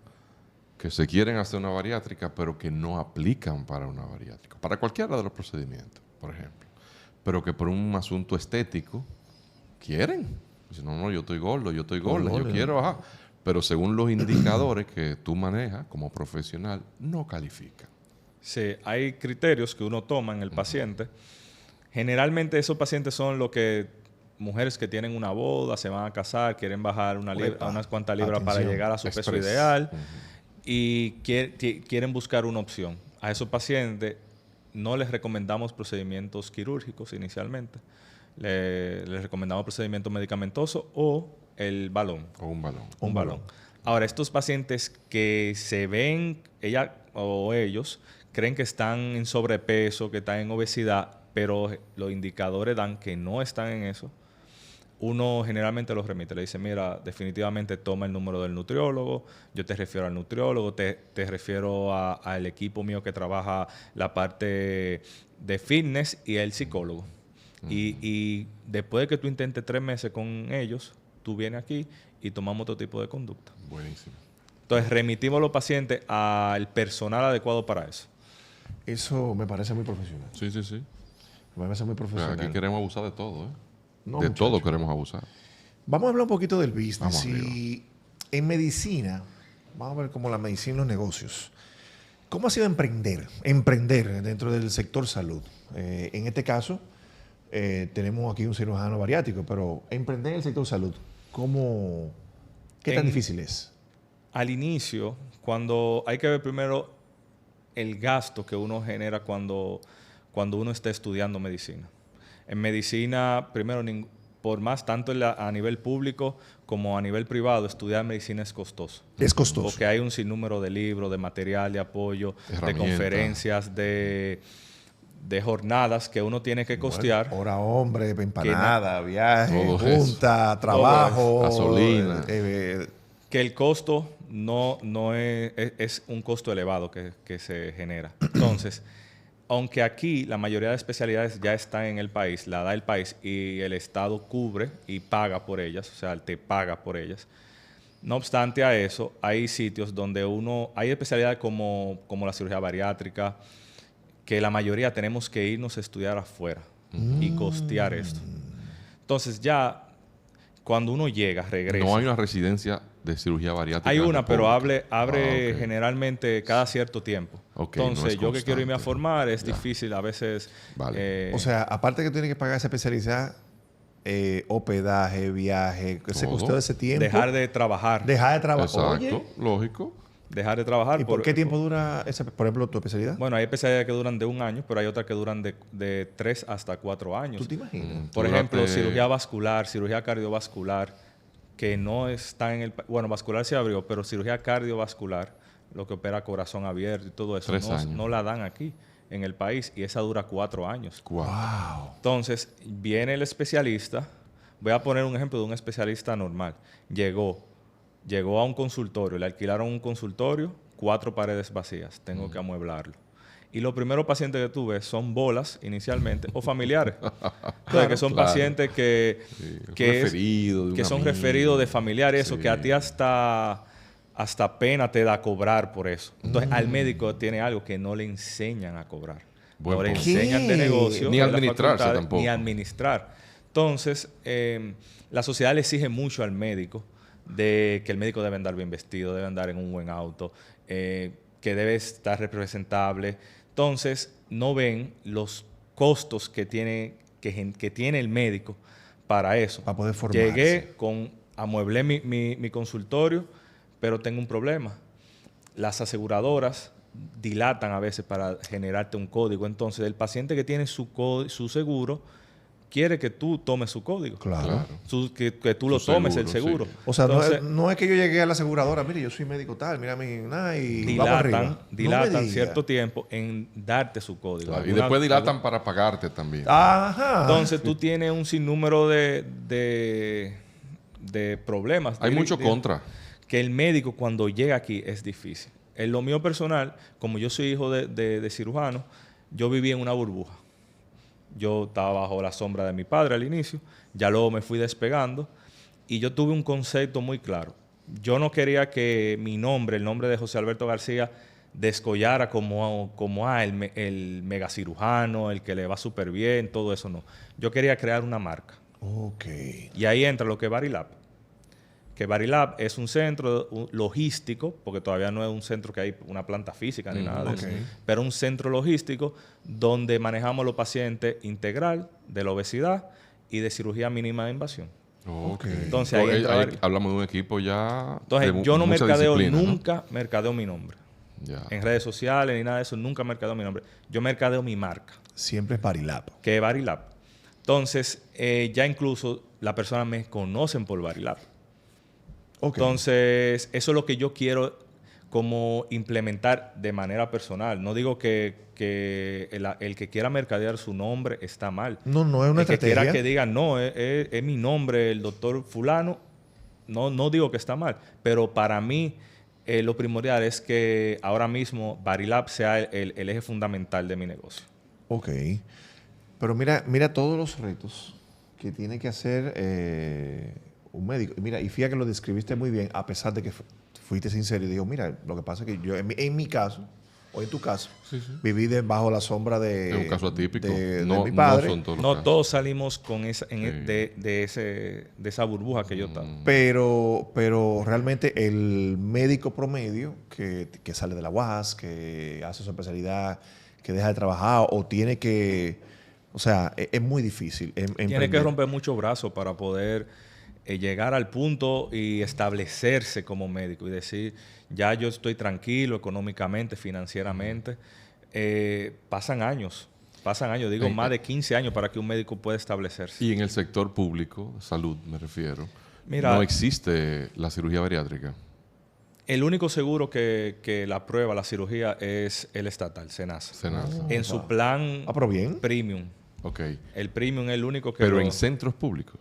que se quieren hacer una bariátrica, pero que no aplican para una bariátrica. Para cualquiera de los procedimientos, por ejemplo. Pero que por un asunto estético quieren. Dicen, no, yo estoy gordo, yo quiero bajar. Pero según los indicadores que tú manejas como profesional, no califican. Sí, hay criterios que uno toma en el paciente. Generalmente esos pacientes son mujeres que tienen una boda, se van a casar, quieren bajar unas cuantas libras para llegar a su peso ideal y quieren buscar una opción. A esos pacientes no les recomendamos procedimientos quirúrgicos inicialmente. Les recomendamos procedimientos medicamentosos o el balón. O un balón. Un balón. Ahora, estos pacientes que se ven, ella o ellos, creen que están en sobrepeso, que están en obesidad, pero los indicadores dan que no están en eso, uno generalmente los remite. Le dice, mira, definitivamente toma el número del nutriólogo, yo te refiero al nutriólogo, te refiero al equipo mío que trabaja la parte de fitness y el psicólogo. Y después de que tú intentes 3 meses con ellos, tú vienes aquí y tomamos otro tipo de conducta. Buenísimo. Entonces, remitimos a los pacientes al personal adecuado para eso. Eso me parece muy profesional. Sí. Me parece muy profesional. Aquí queremos abusar de todo, ¿eh? No, de muchacho. todo queremos abusar. Vamos a hablar un poquito del business. Vamos Y en medicina, vamos a ver cómo la medicina y los negocios. ¿Cómo ha sido emprender dentro del sector salud? En este caso, tenemos aquí un cirujano bariátrico, pero emprender en el sector salud, ¿qué tan difícil es? Al inicio, cuando hay que ver primero el gasto que uno genera cuando uno está estudiando medicina. En medicina, primero, por más tanto a nivel público como a nivel privado, estudiar medicina es costoso. Es costoso. Porque hay un sinnúmero de libros, de material, de apoyo, de conferencias, de jornadas que uno tiene que costear. Bueno, hora hombre, empanada, viaje, todo junta, trabajo, gasolina. Que el costo no es un costo elevado que se genera. Entonces, aunque aquí la mayoría de especialidades ya están en el país, la da el país y el Estado cubre y paga por ellas, o sea, te paga por ellas. No obstante a eso, hay sitios donde hay especialidades como la cirugía bariátrica, que la mayoría tenemos que irnos a estudiar afuera y costear esto. Entonces ya, cuando uno llega, regresa. No hay una residencia de cirugía bariátrica. Hay en la una, pero República. abre Ok. generalmente cada cierto tiempo. Ok, Entonces, no es yo que quiero irme a constante. formar, es Ya. difícil a veces. Vale. O sea, aparte que tiene que pagar esa especialidad, hospedaje, viaje, ese Todo. costo de ese tiempo. dejar de trabajar. Dejar de trabajar. Exacto, Oye, lógico. Dejar de trabajar. ¿y por qué tiempo dura, por ejemplo, tu especialidad? Bueno, hay especialidades que duran de 1 año, pero hay otras que duran de 3 hasta 4 años. ¿Tú te imaginas? Por Tú ejemplo, date- cirugía vascular, cirugía cardiovascular, que no está en el... Bueno, vascular se abrió, pero cirugía cardiovascular, lo que opera corazón abierto y todo eso, 3 años. no la dan aquí en el país y esa dura 4 años. Wow. Entonces, viene el especialista. Voy a poner un ejemplo de un especialista normal. Llegó a un consultorio, le alquilaron un consultorio, 4 paredes vacías. Tengo que amueblarlo. Y los primeros pacientes que tuve son bolas inicialmente o familiares. Entonces, que son claro. pacientes que referido de un que son amigo. referidos de familiares, eso Sí. que a ti hasta pena te da cobrar por eso. Entonces, al médico tiene algo que no le enseñan a cobrar. Buen no le punto. enseñan de ¿Qué? negocio. Ni de la administrarse facultad, tampoco. Ni administrar. Entonces, la sociedad le exige mucho al médico de que el médico debe andar bien vestido, debe andar en un buen auto, que debe estar representable. Entonces, no ven los costos que tiene el médico para eso. Para poder formarse. Llegué amueblé mi consultorio, pero tengo un problema. Las aseguradoras dilatan a veces para generarte un código. Entonces, el paciente que tiene su seguro quiere que tú tomes su código. Claro. Que tú lo Su tomes, seguro, el seguro. sí. O sea, Entonces, no es que yo llegué a la aseguradora, mire, yo soy médico tal, mira mi, nada, y vamos arriba. dilatan No me diga. cierto tiempo en darte su código. Claro, y después dilatan para pagarte también. Ajá. Entonces, tú tienes un sinnúmero de problemas. Hay mucho contra. Que el médico cuando llega aquí es difícil. En lo mío personal, como yo soy hijo de cirujano, yo viví en una burbuja. Yo estaba bajo la sombra de mi padre al inicio, ya luego me fui despegando y yo tuve un concepto muy claro. Yo no quería que mi nombre, el nombre de José Alberto García, descollara como el megacirujano, el que le va súper bien, todo eso no. Yo quería crear una marca. Ok. Y ahí entra lo que es Barilab. Que Barilab es un centro logístico, porque todavía no es un centro que hay una planta física ni nada de eso, pero un centro logístico donde manejamos los pacientes integral de la obesidad y de cirugía mínima de invasión. Ok. Entonces, ahí entra hablamos de un equipo ya. Entonces, de yo no mucha mercadeo, disciplina, ¿no? nunca mercadeo mi nombre. Ya. En redes sociales ni nada de eso, nunca mercadeo mi nombre. Yo mercadeo mi marca, Siempre es Barilab. que es Barilab. Entonces, ya incluso las personas me conocen por Barilab. Ok. Entonces, eso es lo que yo quiero como implementar de manera personal. No digo que el que quiera mercadear su nombre está mal. No es una El que estrategia. quiera que diga, no, es mi nombre, el doctor fulano, no digo que está mal. Pero para mí, lo primordial es que ahora mismo Barilab sea el eje fundamental de mi negocio. Ok. Pero mira todos los retos que tiene que hacer un médico. Y mira, y fíjate que lo describiste muy bien, a pesar de que fuiste sincero y dijo, mira, lo que pasa es que yo, en mi caso, o en tu caso, viví bajo la sombra de... Es un caso atípico. De No, mi padre. no son todos los No casos. todos salimos con de esa burbuja que yo estaba. Pero realmente el médico promedio que sale de la UAS, que hace su especialidad, que deja de trabajar o tiene que... O sea, es muy difícil. Tiene que romper muchos brazos para poder llegar al punto y establecerse como médico y decir, ya yo estoy tranquilo económicamente, financieramente. Pasan años. Pasan años, digo, más de 15 años para que un médico pueda establecerse. Y en el sector público, salud me refiero, Mira, no existe la cirugía bariátrica. el único seguro que la aprueba la cirugía es el estatal, SENASA. Senasa. En su plan pero bien. premium. Ok. El premium es el único que... Pero lo- en centros públicos.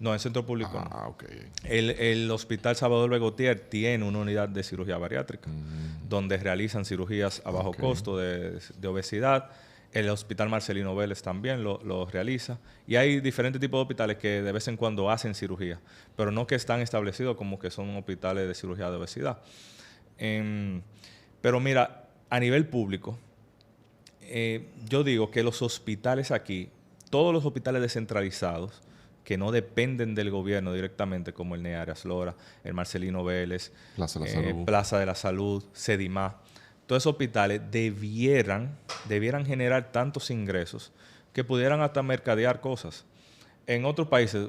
No, en centro público no. Ah, ok. El Hospital Salvador Begotier tiene una unidad de cirugía bariátrica, donde realizan cirugías a bajo Ok. costo de obesidad. El Hospital Marcelino Vélez también lo realiza. Y hay diferentes tipos de hospitales que de vez en cuando hacen cirugía, pero no que están establecidos como que son hospitales de cirugía de obesidad. Pero mira, a nivel público, yo digo que los hospitales aquí, todos los hospitales descentralizados, que no dependen del gobierno directamente, como el NEA Arias Lora, el Marcelino Vélez, Plaza de la Salud. Plaza de la Salud, Sedimá, todos esos hospitales debieran generar tantos ingresos que pudieran hasta mercadear cosas. En otros países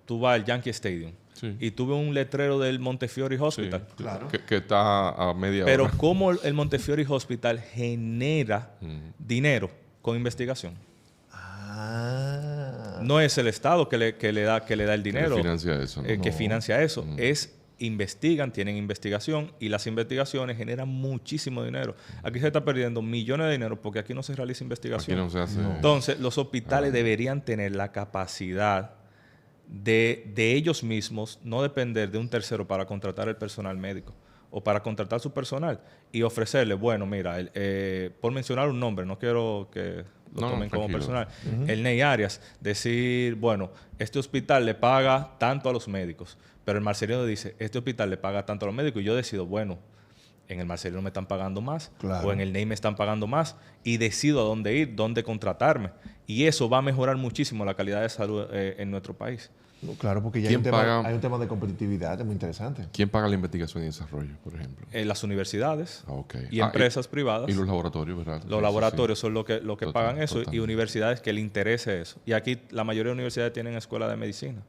tú vas al Yankee Stadium Sí. y tú ves un letrero del Montefiore Hospital. Sí. Claro. Que está a media Pero hora. ¿cómo el Montefiore Hospital genera dinero con investigación? Ah. No es el Estado que le da el dinero. financia eso, ¿no? Que financia eso. Investigan, tienen investigación y las investigaciones generan muchísimo dinero. Aquí se está perdiendo millones de dinero porque aquí no se realiza Aquí investigación. no se hace. Entonces, los hospitales deberían tener la capacidad de ellos mismos no depender de un tercero para contratar el personal médico o para contratar su personal y ofrecerle, bueno, mira, por mencionar un nombre, no quiero que lo No, tomen como tranquilo. personal, el Ney Arias, decir, bueno, este hospital le paga tanto a los médicos, pero el Marcelino dice, este hospital le paga tanto a los médicos y yo decido, bueno, en el Marcelino me están pagando más Claro. o en el Ney me están pagando más y decido a dónde ir, dónde contratarme. Y eso va a mejorar muchísimo la calidad de salud en nuestro país. No, claro, porque ya ¿Quién paga? hay un tema de competitividad, es muy interesante. ¿Quién paga la investigación y desarrollo, por ejemplo? Las universidades Ah, ok. y empresas privadas. Y los laboratorios, ¿verdad? Los laboratorios son los que pagan eso y totalmente. universidades que le interese eso. Y aquí la mayoría de universidades tienen escuela de medicina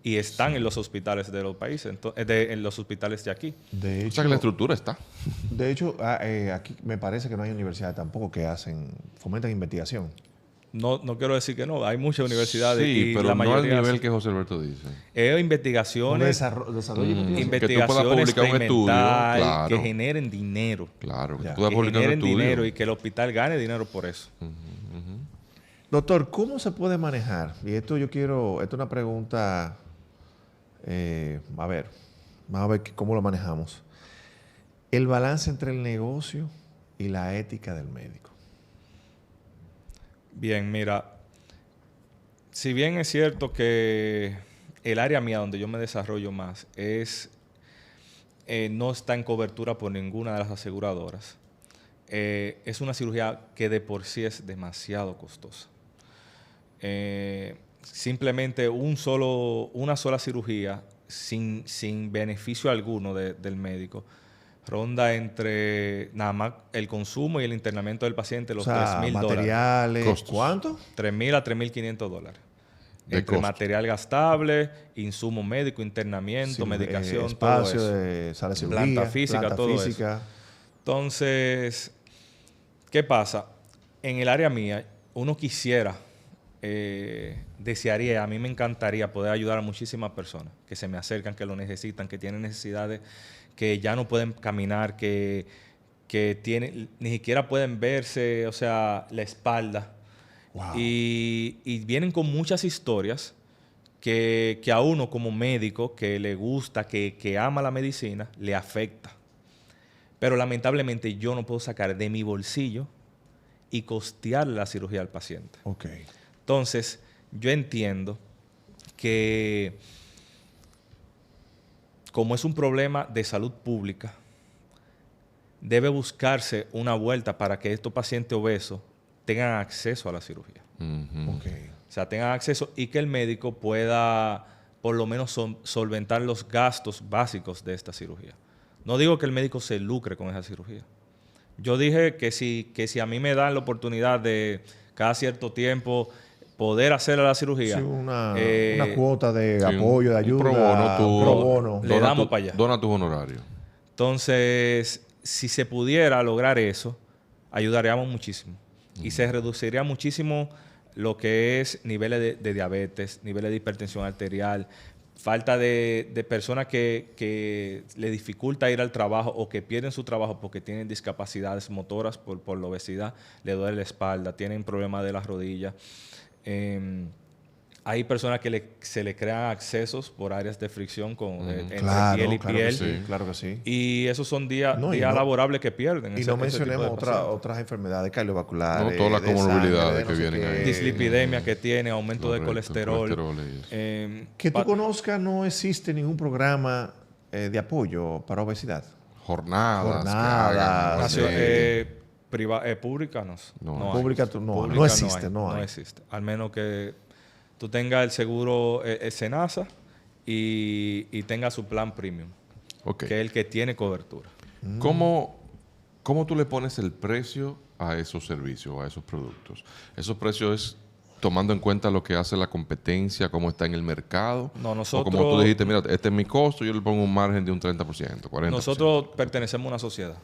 y están en los hospitales de los países, en los hospitales de aquí. De O hecho, sea que la estructura está. aquí me parece que no hay universidades tampoco que fomentan investigación. No quiero decir que no, hay muchas universidades Sí, y pero la no al mayoría nivel hacen- que José Alberto dice. Un investigaciones, desarrollo de investigación. Que tú puedas investigaciones publicar un estudio, experimental claro. que generen dinero. Claro, que Ya. tú puedas Que publicar un generen estudio. dinero y que el hospital gane dinero por eso. Doctor, ¿cómo se puede manejar? Y esto esto es una pregunta, a ver, vamos a ver cómo lo manejamos. El balance entre el negocio y la ética del médico. Bien, mira, si bien es cierto que el área mía donde yo me desarrollo más no está en cobertura por ninguna de las aseguradoras, es una cirugía que de por sí es demasiado costosa. Simplemente una sola cirugía sin beneficio alguno del médico ronda entre nada más el consumo y el internamiento del paciente los O sea, $3,000. materiales, Costos. ¿cuánto? $3,000 a $3,500. De Entre costo. material gastable, insumo médico, internamiento, medicación, espacio todo eso. de sala de cirugía, Planta física, todo eso. física. Entonces, ¿qué pasa? En el área mía, uno quisiera, desearía, a mí me encantaría poder ayudar a muchísimas personas que se me acercan, que lo necesitan, que tienen necesidades, que ya no pueden caminar, que ni siquiera pueden verse, o sea, la espalda. Wow. Y vienen con muchas historias que a uno como médico que le gusta, que ama la medicina, le afecta. Pero lamentablemente yo no puedo sacar de mi bolsillo y costearle la cirugía al paciente. Ok. Entonces, yo entiendo que como es un problema de salud pública, debe buscarse una vuelta para que estos pacientes obesos tengan acceso a la cirugía. Ujú. Ok. O sea, tengan acceso y que el médico pueda por lo menos solventar los gastos básicos de esta cirugía. No digo que el médico se lucre con esa cirugía. Yo dije que si a mí me dan la oportunidad de cada cierto tiempo poder hacer la cirugía, Sí, una eh, cuota de Sí, apoyo, de un ayuda. pro bono, tú- pro bono. Le dona damos tu- para allá. Dona tus honorarios. Entonces, si se pudiera lograr eso, ayudaríamos muchísimo. y se reduciría muchísimo lo que es niveles de diabetes, niveles de hipertensión arterial, falta de personas que le dificulta ir al trabajo o que pierden su trabajo porque tienen discapacidades motoras por la obesidad, le duele la espalda, tienen problemas de las rodillas. Hay personas que se le crean accesos por áreas de fricción entre piel y piel. Sí, claro que sí. Y esos son días laborables que pierden. Y no mencionemos otras enfermedades cardiovasculares. No, todas las comorbilidades que vienen ahí. Dislipidemia que tiene, aumento de colesterol. Que tú conozcas, no existe ningún programa de apoyo para obesidad. Jornadas. Públicas no existe. Al menos que tú tengas el seguro SENASA y tengas su plan premium, que es el que tiene cobertura. ¿Cómo tú le pones el precio a esos servicios, a esos productos? ¿Esos precios es tomando en cuenta lo que hace la competencia, cómo está en el mercado? No, nosotros... O como tú dijiste, mira, este es mi costo, yo le pongo un margen de un 30%, 40%. Nosotros pertenecemos a una sociedad.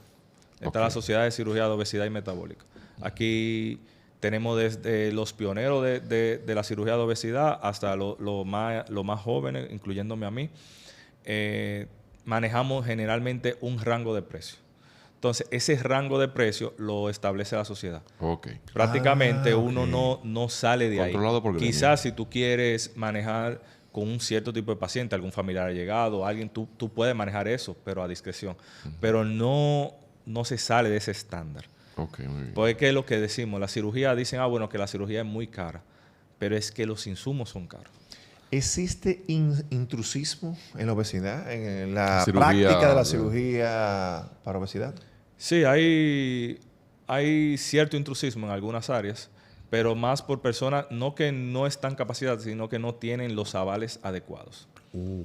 Está la Sociedad de Cirugía de Obesidad y Metabólica. Aquí tenemos desde los pioneros de la cirugía de obesidad hasta los más jóvenes, incluyéndome a mí. Manejamos generalmente un rango de precio. Entonces, ese rango de precio lo establece la sociedad. Prácticamente uno no sale de ahí. Quizás si tú quieres manejar con un cierto tipo de paciente, algún familiar allegado, alguien, tú puedes manejar eso, pero a discreción. Pero no se sale de ese estándar. Muy bien. Porque es lo que decimos, la cirugía, dicen, que la cirugía es muy cara, pero es que los insumos son caros. ¿Existe intrusismo en la obesidad, en la práctica de la cirugía para obesidad? Sí, hay cierto intrusismo en algunas áreas, pero más por personas no que no están capacitadas, sino que no tienen los avales adecuados.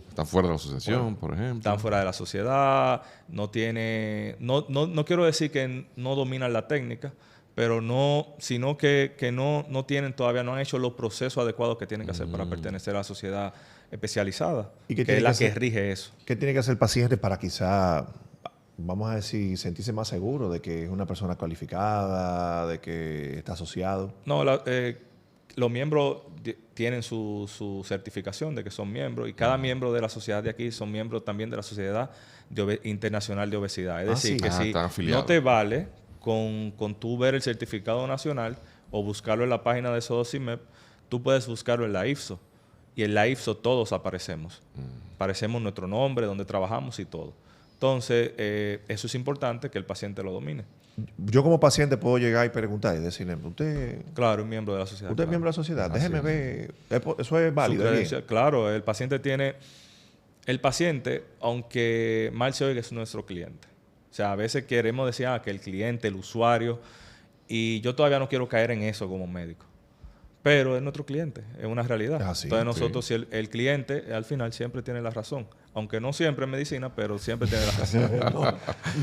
Están fuera de la asociación, por ejemplo. Están fuera de la sociedad, no quiero decir que no dominan la técnica, pero sino que no tienen todavía, no han hecho los procesos adecuados que tienen que hacer para pertenecer a la sociedad especializada, ¿Y que es la que rige eso. ¿Qué tiene que hacer el paciente para quizá, vamos a decir, sentirse más seguro de que es una persona cualificada, de que está asociado? No, los miembros tienen su certificación de que son miembros y cada miembro de la sociedad de aquí son miembros también de la Sociedad Internacional de Obesidad. Es decir, que si no te vale con tú ver el certificado nacional o buscarlo en la página de SODOCIMEP, tú puedes buscarlo en la IFSO. Y en la IFSO todos aparecemos. Aparecemos nuestro nombre, donde trabajamos y todo. Entonces, eso es importante que el paciente lo domine. Yo como paciente puedo llegar y preguntar y decirle, usted... Claro, un miembro de la sociedad. Usted es miembro de la sociedad, déjeme ver. Eso es válido. Claro, el paciente, aunque mal se oiga, es nuestro cliente. O sea, a veces queremos decir que el cliente, el usuario, y yo todavía no quiero caer en eso como médico. Pero es nuestro cliente, es una realidad. Entonces nosotros, si el cliente al final siempre tiene la razón. Aunque no siempre en medicina, pero siempre tiene la razón.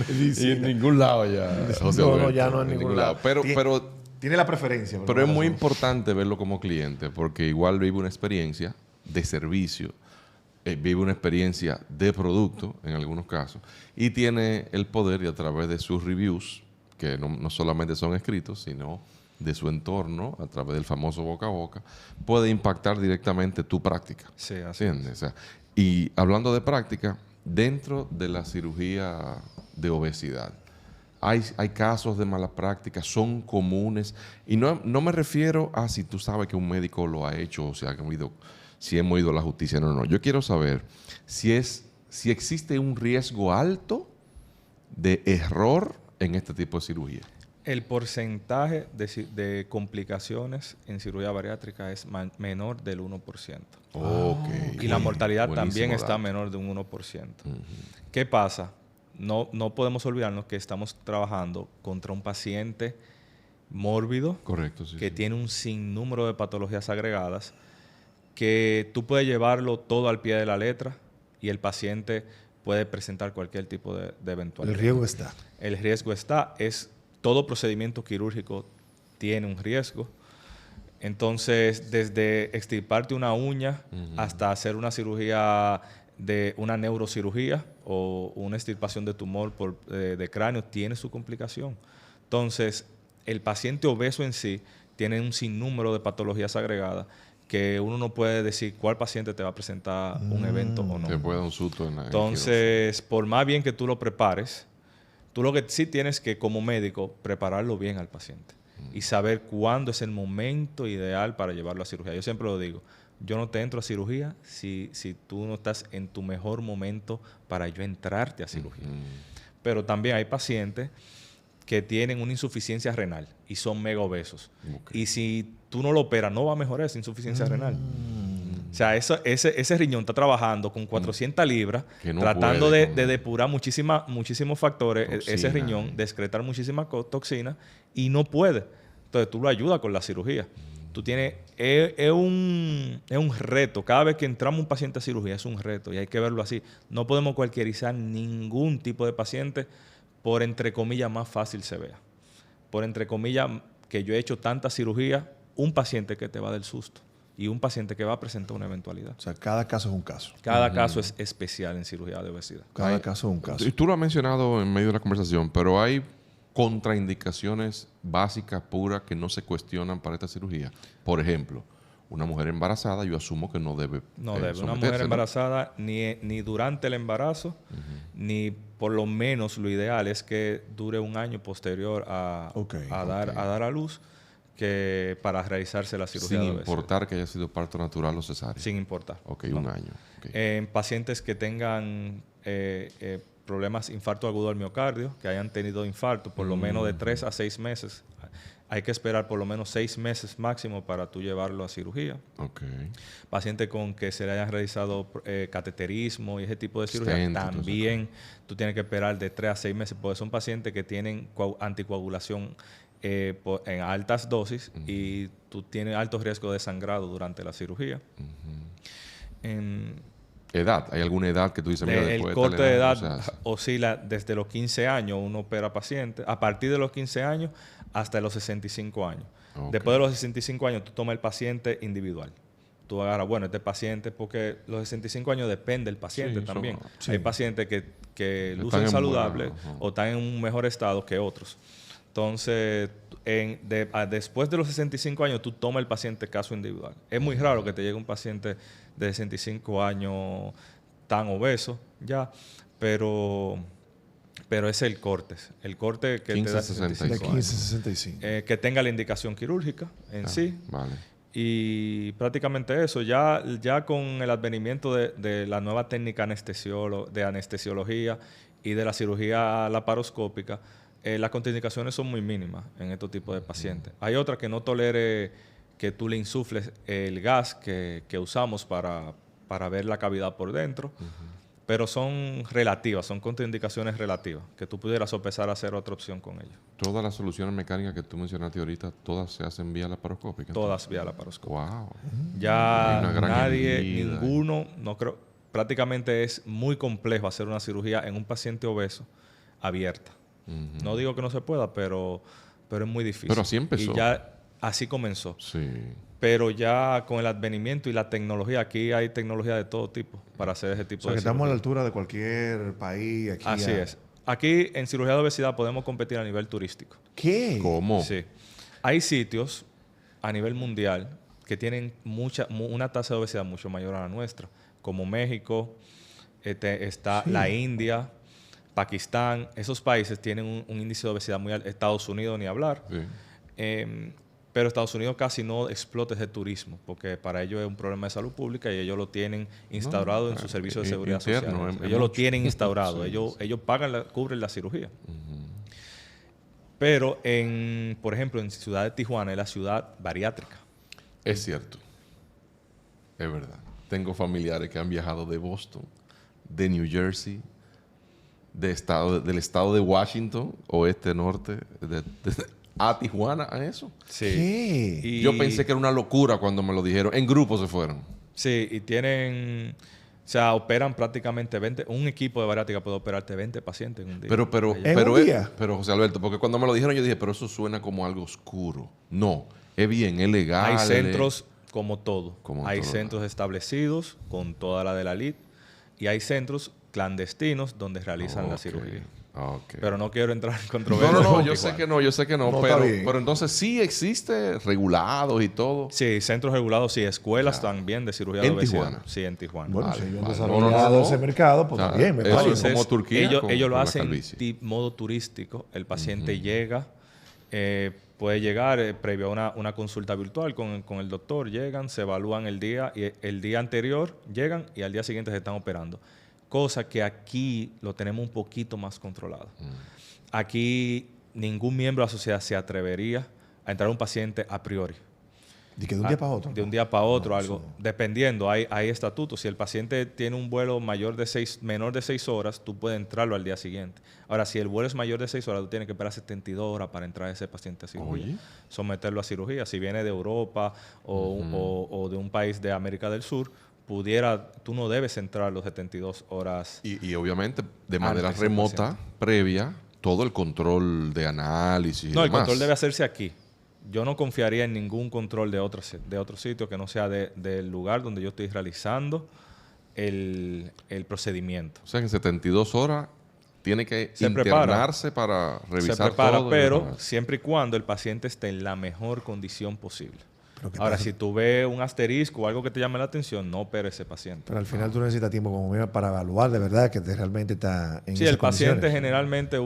Y en ningún lado ya. Ya no en ningún lado. Pero tiene la preferencia. Pero es muy importante verlo como cliente, porque igual vive una experiencia de servicio, vive una experiencia de producto, en algunos casos, y tiene el poder, y a través de sus reviews, que no solamente son escritos, sino de su entorno, a través del famoso boca a boca, puede impactar directamente tu práctica. Sí, así ¿entiendes? O sea, y hablando de práctica, dentro de la cirugía de obesidad, hay casos de mala práctica, son comunes, y no me refiero a si tú sabes que un médico lo ha hecho o si hemos ido a la justicia. No. Yo quiero saber si existe un riesgo alto de error en este tipo de cirugía. El porcentaje de complicaciones en cirugía bariátrica es menor del 1%. Y la mortalidad también está menor de un 1%. ¿Qué pasa? No podemos olvidarnos que estamos trabajando contra un paciente mórbido. Correcto, que tiene un sinnúmero de patologías agregadas, que tú puedes llevarlo todo al pie de la letra y el paciente puede presentar cualquier tipo de eventualidad. El riesgo está. El riesgo está. Todo procedimiento quirúrgico tiene un riesgo. Entonces, desde extirparte una uña hasta hacer una cirugía de una neurocirugía o una extirpación de tumor de cráneo tiene su complicación. Entonces, el paciente obeso en sí tiene un sinnúmero de patologías agregadas que uno no puede decir cuál paciente te va a presentar un evento o no. Te puede dar un susto en la Entonces, por más bien que tú lo prepares, tú lo que sí tienes que, como médico, prepararlo bien al paciente y saber cuándo es el momento ideal para llevarlo a cirugía. Yo siempre lo digo, yo no te entro a cirugía si tú no estás en tu mejor momento para yo entrarte a cirugía. Pero también hay pacientes que tienen una insuficiencia renal y son mega obesos. Y si tú no lo operas, no va a mejorar esa insuficiencia renal. O sea, ese riñón está trabajando con 400 libras, no tratando puede, de depurar muchísimos factores, toxina, ese riñón, de excretar muchísimas toxinas, y no puede. Entonces, tú lo ayudas con la cirugía. Tú tienes... Es un reto. Cada vez que entramos un paciente a cirugía, es un reto, y hay que verlo así. No podemos cualquierizar ningún tipo de paciente por, entre comillas, más fácil se vea. Por, entre comillas, que yo he hecho tanta cirugía, un paciente que te va del susto y un paciente que va a presentar una eventualidad. O sea, cada caso es un caso. Cada caso es especial en cirugía de obesidad. Cada caso es un caso. Y tú lo has mencionado en medio de la conversación, pero hay contraindicaciones básicas, puras, que no se cuestionan para esta cirugía. Por ejemplo, una mujer embarazada, yo asumo que no debe No debe. Una someterse, mujer ¿no? embarazada, ni durante el embarazo, ni por lo menos lo ideal es que dure un año posterior a dar a luz, que para realizarse la cirugía Sin de obesidad. importar que haya sido parto natural o cesárea. Sin importar. Ok, No. un año. Okay. En pacientes que tengan problemas, infarto agudo al miocardio, que hayan tenido infarto por lo menos de 3 a 6 meses, hay que esperar por lo menos 6 meses máximo para tú llevarlo a cirugía. Okay. Pacientes con que se le hayan realizado cateterismo y ese tipo de cirugía, Stent, también tú tienes que esperar de 3 a 6 meses, porque son pacientes que tienen anticoagulación en altas dosis y tú tienes alto riesgo de sangrado durante la cirugía. ¿Edad? ¿Hay alguna edad que tú dices? Mira, El corte de edad oscila desde los 15 años, uno opera pacientes, a partir de los 15 años hasta los 65 años. Okay. Después de los 65 años, tú tomas el paciente individual. Tú agarras, bueno, este paciente, porque los 65 años depende del paciente también. Sí. Hay pacientes que lucen saludables o están en un mejor estado que otros. Entonces, después de los 65 años, tú tomas el paciente caso individual. Es muy raro que te llegue un paciente de 65 años tan obeso, ya, pero es el corte. El corte que 15, te da 65 De 65 15 a años. 65. Que tenga la indicación quirúrgica en sí. Vale. Y prácticamente eso. Ya con el advenimiento de la nueva técnica de anestesiología y de la cirugía laparoscópica, las contraindicaciones son muy mínimas en estos tipos de pacientes. Hay otra que no tolere que tú le insufles el gas que usamos para ver la cavidad por dentro, pero son relativas, son contraindicaciones relativas, que tú pudieras sopesar a hacer otra opción con ellas. Todas las soluciones mecánicas que tú mencionaste ahorita, todas se hacen vía laparoscópica. Todas vía laparoscópica. Wow. Ya Hay una gran nadie, herida. ninguno, no creo, prácticamente es muy complejo hacer una cirugía en un paciente obeso abierta. No digo que no se pueda, pero es muy difícil. Pero así empezó. Y ya así comenzó. Sí. Pero ya con el advenimiento y la tecnología, aquí hay tecnología de todo tipo para hacer ese tipo O sea, de que estamos a la cirugía. altura de cualquier país. Aquí Así es. Aquí en cirugía de obesidad podemos competir a nivel turístico. ¿Qué? ¿Cómo? Sí. Hay sitios a nivel mundial que tienen una tasa de obesidad mucho mayor a la nuestra, como México, está la India, Pakistán. Esos países tienen un índice de obesidad muy alto. Estados Unidos ni hablar. Sí. Pero Estados Unidos casi no explota ese turismo, porque para ellos es un problema de salud pública y ellos lo tienen instaurado en su servicio de seguridad interno, social. es Ellos lo mucho. tienen instaurado. Sí, ellos pagan, cubren la cirugía. Pero, por ejemplo, en Ciudad de Tijuana es la ciudad bariátrica. Es cierto. Es verdad. Tengo familiares que han viajado de Boston, de New Jersey, del estado de Washington, oeste, norte, a Tijuana, a eso. Sí. ¿Qué? Y- Yo pensé que era una locura cuando me lo dijeron. En grupo se fueron. Sí, y tienen... O sea, operan prácticamente 20... Un equipo de bariátrica puede operarte 20 pacientes en un día. Pero, ¿En un día? pero José Alberto, porque cuando me lo dijeron yo dije, pero eso suena como algo oscuro. No, es bien, es legal. Hay centros como todo. Como Hay todo. centros establecidos con toda la de la LID y hay centros clandestinos donde realizan la Ok. cirugía. Ok. Pero no quiero entrar en No, controversia. no, no, con yo sé Tijuana. que no, yo sé que no, No, está pero, bien. pero entonces sí existe regulados y todo. Sí, centros regulados, sí, escuelas también de cirugía de ¿En obesidad. Tijuana? Sí, en Tijuana. Bueno, Vale, si ellos han vale. desarrollado ese mercado, pues O sea, está bien, me eso parece. es como Turquía ellos, con- ellos lo con la hacen calvicie. modo turístico. El paciente llega, puede llegar previo a una consulta virtual con el doctor, llegan, se evalúan el día y el día anterior llegan y al día siguiente se están operando. Cosa que aquí lo tenemos un poquito más controlado. Aquí ningún miembro de la sociedad se atrevería a entrar a un paciente a priori. ¿Y que de un día para otro? De un día para otro, No, algo. eso no. Dependiendo, hay estatutos. Si el paciente tiene un vuelo menor de 6 horas, tú puedes entrarlo al día siguiente. Ahora, si el vuelo es mayor de 6 horas, tú tienes que esperar 72 horas para entrar a ese paciente a cirugía. Oye. Someterlo a cirugía. Si viene de Europa o de un país de América del Sur, tú no debes entrar los 72 horas. Y obviamente de manera Antes del remota, previa, todo el control de análisis y No, el demás. control debe hacerse aquí. Yo no confiaría en ningún control de otro sitio que no sea del lugar donde yo estoy realizando el procedimiento. O sea que en 72 horas tiene que Se internarse para revisar Se prepara, todo. pero siempre y cuando el paciente esté en la mejor condición posible. Pero ¿qué Ahora, pasa? si tú ves un asterisco o algo que te llame la atención, no opere ese paciente. Pero al final tú necesitas tiempo como mínimo para evaluar de verdad que realmente está en Sí, esas el paciente condiciones. generalmente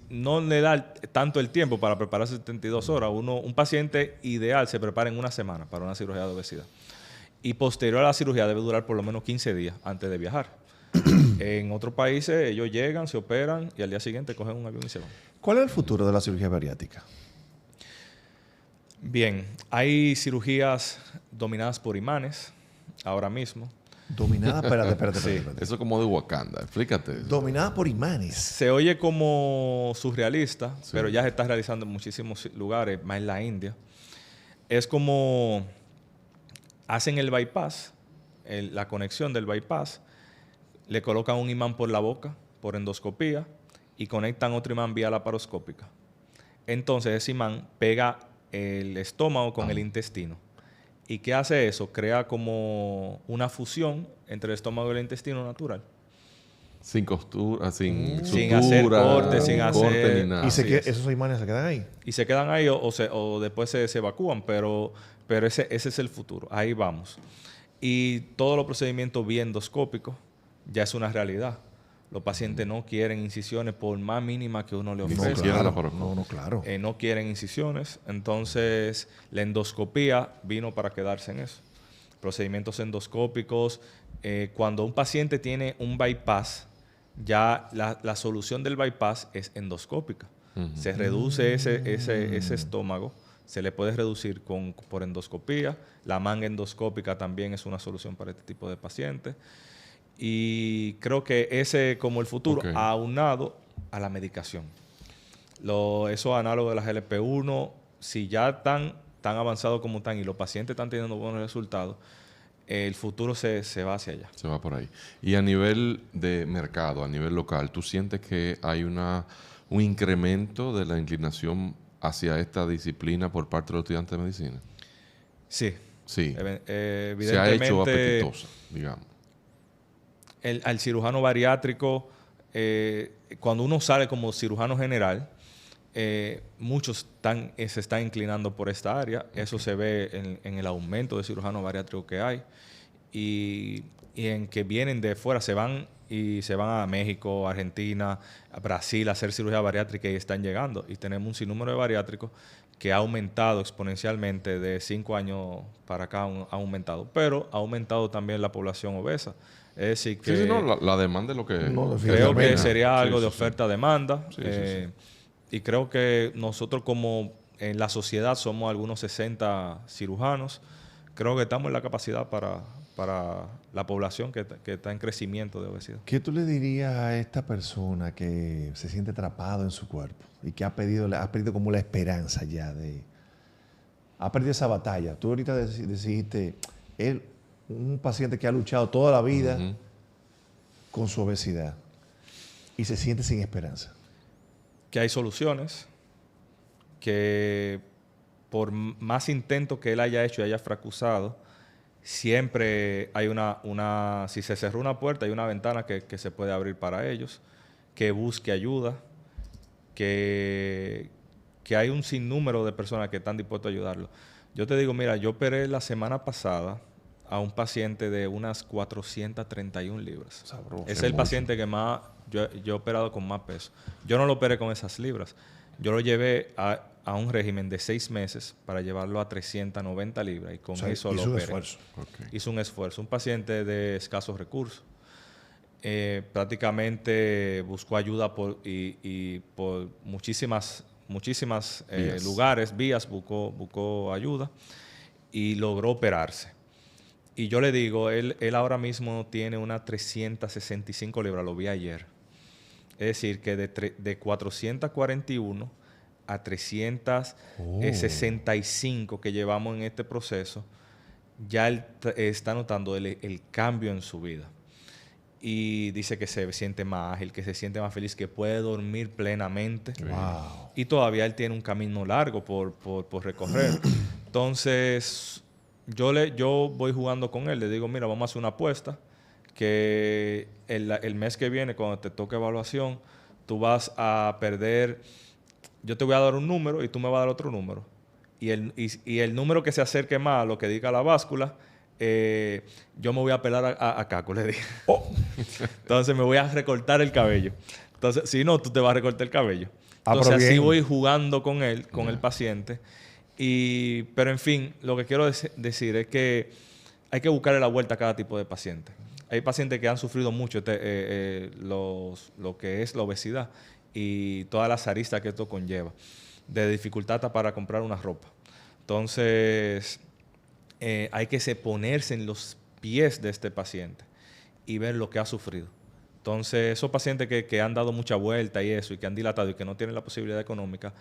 no le da tanto el tiempo para prepararse 72 horas. Un paciente ideal se prepara en una semana para una cirugía de obesidad. Y posterior a la cirugía debe durar por lo menos 15 días antes de viajar. En otros países ellos llegan, se operan y al día siguiente cogen un avión y se van. ¿Cuál es el futuro de la cirugía bariátrica? Bien, hay cirugías dominadas por imanes ahora mismo. Dominada, espérate. Eso es como de Wakanda. Explícate. Dominada por imanes. Se oye como surrealista, pero ya se está realizando en muchísimos lugares, más en la India. Es como hacen el bypass, la conexión del bypass, le colocan un imán por la boca, por endoscopía, y conectan otro imán vía laparoscópica. Entonces ese imán pega el estómago con el intestino. ¿Y qué hace eso? Crea como una fusión entre el estómago y el intestino natural. Sin costura, sin Sin sutura, hacer corte, sin corte hacer- ni nada. Y Así es. esos imanes se quedan ahí. Y se quedan ahí o después se evacúan, pero ese es el futuro. Ahí vamos. Y todos los procedimientos biendoscópicos ya es una realidad. Los pacientes no quieren incisiones por más mínima que uno le Ni ofrezca. siquiera claro. laparoscopia. Claro. No quieren incisiones. Entonces, la endoscopía vino para quedarse en eso. Procedimientos endoscópicos. Cuando un paciente tiene un bypass, ya la solución del bypass es endoscópica. Se reduce ese estómago, se le puede reducir por endoscopía. La manga endoscópica también es una solución para este tipo de pacientes. Y creo que ese como el futuro, Ok. aunado a la medicación. Esos análogos de la GLP-1, si ya están tan avanzados como están y los pacientes están teniendo buenos resultados, el futuro se va hacia allá. Se va por ahí. Y a nivel de mercado, a nivel local, ¿tú sientes que hay un incremento de la inclinación hacia esta disciplina por parte de los estudiantes de medicina? Sí. Sí. Evidentemente, Se ha hecho apetitosa, digamos. Al cirujano bariátrico, cuando uno sale como cirujano general, muchos se están inclinando por esta área. Eso se ve en el aumento de cirujanos bariátricos que hay. Y en que vienen de fuera, se van a México, Argentina, a Brasil a hacer cirugía bariátrica y están llegando. Y tenemos un sinnúmero de bariátricos que ha aumentado exponencialmente de 5 años para acá, ha aumentado. Pero ha aumentado también la población obesa. Es decir, que Sí, no, la demanda es lo que... No, creo definitivamente. que sería algo Sí, de sí, oferta-demanda. Sí, sí. Y creo que nosotros como en la sociedad somos algunos 60 cirujanos. Creo que estamos en la capacidad para la población que está en crecimiento de obesidad. ¿Qué tú le dirías a esta persona que se siente atrapado en su cuerpo y que ha perdido como la esperanza ya ha perdido esa batalla? Tú ahorita decidiste, un paciente que ha luchado toda la vida con su obesidad y se siente sin esperanza. Que hay soluciones, que por más intentos que él haya hecho y haya fracasado, siempre hay si se cerró una puerta, hay una ventana que se puede abrir para ellos. que busque ayuda, que hay un sinnúmero de personas que están dispuestas a ayudarlo. Yo te digo, mira, yo operé la semana pasada a un paciente de unas 431 libras. Sabroso. Es el paciente que más, yo he operado con más peso. Yo no lo operé con esas libras. Yo lo llevé a un régimen de 6 meses para llevarlo a 390 libras y con eso lo operé. Hizo un esfuerzo. Okay. Hizo un esfuerzo. Un paciente de escasos recursos. Prácticamente buscó ayuda por muchísimas lugares, vías, buscó ayuda y logró operarse. Y yo le digo, él ahora mismo tiene unas 365 libras, lo vi ayer. Es decir, que de 441 a 365 que llevamos en este proceso, ya él está notando el cambio en su vida. Y dice que se siente más ágil, que se siente más feliz, que puede dormir plenamente. Wow. Y todavía él tiene un camino largo por recorrer. Entonces, yo voy jugando con él. Le digo, mira, vamos a hacer una apuesta que el mes que viene, cuando te toque evaluación, tú vas a perder... Yo te voy a dar un número y tú me vas a dar otro número. Y el número que se acerque más a lo que diga la báscula... yo me voy a pelar a Caco, le dije. Oh. Entonces me voy a recortar el cabello. Entonces, si no, tú te vas a recortar el cabello. Entonces, así voy jugando con él, con el paciente. Pero, en fin, lo que quiero decir es que hay que buscarle la vuelta a cada tipo de paciente. Hay pacientes que han sufrido mucho lo que es la obesidad y todas las aristas que esto conlleva, de dificultad hasta para comprar una ropa. Entonces... hay que ponerse en los pies de este paciente y ver lo que ha sufrido. Entonces, esos pacientes que han dado mucha vuelta y eso, y que han dilatado y que no tienen la posibilidad económica,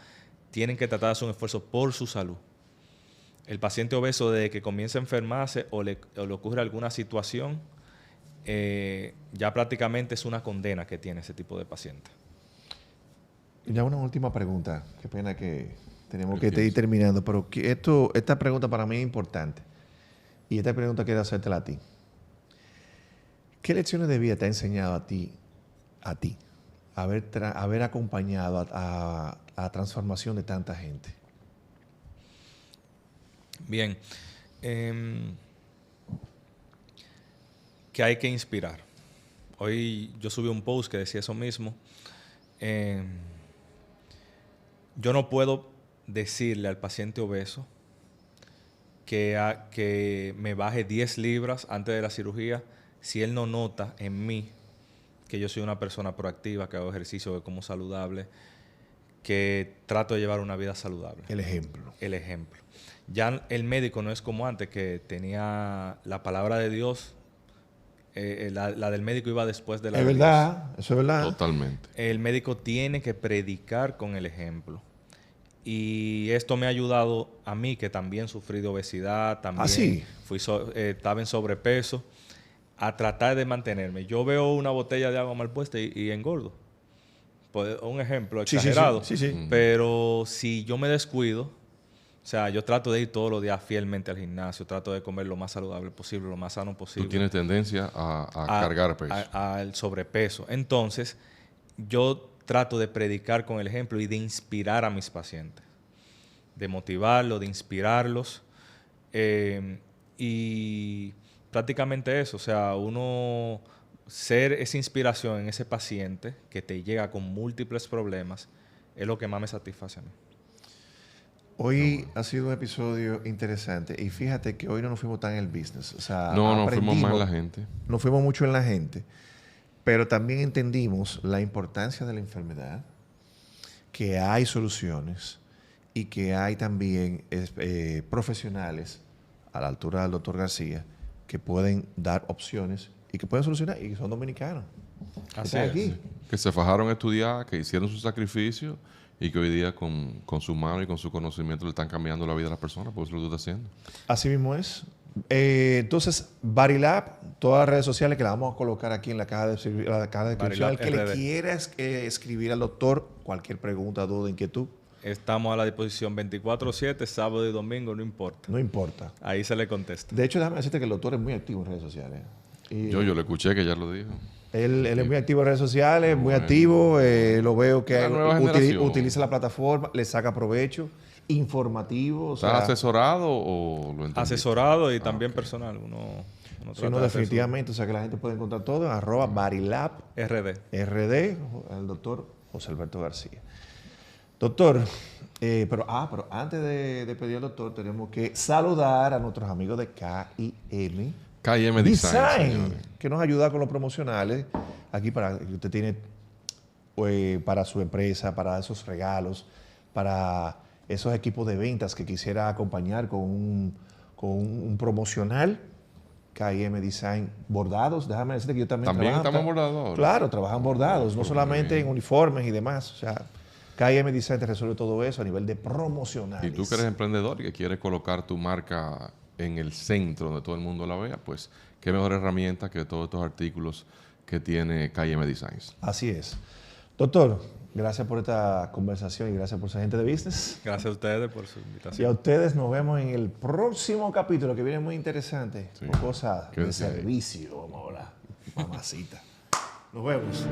tienen que tratar de hacer un esfuerzo por su salud. El paciente obeso, desde que comienza a enfermarse o le ocurre alguna situación, ya prácticamente es una condena que tiene ese tipo de paciente. Ya una última pregunta. Qué pena que... Tenemos que ir terminando, pero esta pregunta para mí es importante. Y esta pregunta quiero hacértela a ti. ¿Qué lecciones de vida te ha enseñado a ti, haber acompañado a la transformación de tanta gente? Bien. Que hay que inspirar. Hoy yo subí un post que decía eso mismo. Yo no puedo decirle al paciente obeso que me baje 10 libras antes de la cirugía si él no nota en mí que yo soy una persona proactiva, que hago ejercicio, que como saludable, que trato de llevar una vida saludable. El ejemplo. El ejemplo. Ya el médico no es como antes, que tenía la palabra de Dios. La del médico iba después de la de Dios. Es verdad, eso es verdad. Totalmente. El médico tiene que predicar con el ejemplo. Y esto me ha ayudado a mí, que también sufrí de obesidad, también estaba en sobrepeso, a tratar de mantenerme. Yo veo una botella de agua mal puesta y engordo. Pues, un ejemplo exagerado. Sí. Pero si yo me descuido, o sea, yo trato de ir todos los días fielmente al gimnasio, trato de comer lo más saludable posible, lo más sano posible. Tú tienes tendencia a cargar peso. Al sobrepeso. Entonces, yo trato de predicar con el ejemplo y de inspirar a mis pacientes. De motivarlos, de inspirarlos. Y prácticamente eso. O sea, uno ser esa inspiración en ese paciente que te llega con múltiples problemas es lo que más me satisface a mí. Hoy ha sido un episodio interesante. Y fíjate que hoy no nos fuimos tan en el business. O sea, no fuimos más en la gente. Nos fuimos mucho en la gente. Pero también entendimos la importancia de la enfermedad, que hay soluciones y que hay también profesionales a la altura del doctor García que pueden dar opciones y que pueden solucionar y que son dominicanos. Así es. Aquí. Que se fajaron a estudiar, que hicieron su sacrificio y que hoy día con su mano y con su conocimiento le están cambiando la vida a las personas, por eso lo estás haciendo. Así mismo es. Entonces, Barilab, todas las redes sociales que las vamos a colocar aquí en la caja de descripción. El que le quiera escribir al doctor cualquier pregunta, duda, inquietud. Estamos a la disposición 24/7, sábado y domingo, no importa. No importa. Ahí se le contesta. De hecho, déjame decirte que el doctor es muy activo en redes sociales. Yo le escuché que ya lo dijo. Él es muy activo en redes sociales, muy activo. Lo veo que La nueva generación. utiliza la plataforma, le saca provecho, informativo. O ¿Estás sea, asesorado o lo entendiste? Asesorado y también personal. Uno sí, trata no, de hacer definitivamente. O sea, que la gente puede encontrar todo en @Barilab su RD. RD, el doctor José Alberto García. Doctor, pero antes de pedir al doctor, tenemos que saludar a nuestros amigos de KIM KIM Design, señores. que nos ayuda con los promocionales. Aquí para que usted tiene para su empresa, para esos regalos, para esos equipos de ventas que quisiera acompañar con un promocional. KIM Design, bordados. Déjame decirte que yo también También trabajo. estamos bordados ahora. Claro, trabajan bordados, no solamente en uniformes y demás. O sea, KIM Design te resuelve todo eso a nivel de promocionales. Y tú que eres emprendedor y que quieres colocar tu marca en el centro donde todo el mundo la vea, pues qué mejor herramienta que todos estos artículos que tiene KIM Designs. Así es. Doctor, gracias por esta conversación y gracias por ser gente de business. Gracias a ustedes por su Y a invitación. ustedes nos vemos en el próximo capítulo que viene muy interesante. Sí. Con cosas de Quédense ahí. servicio. Vamos ahora, mamacita. Nos vemos.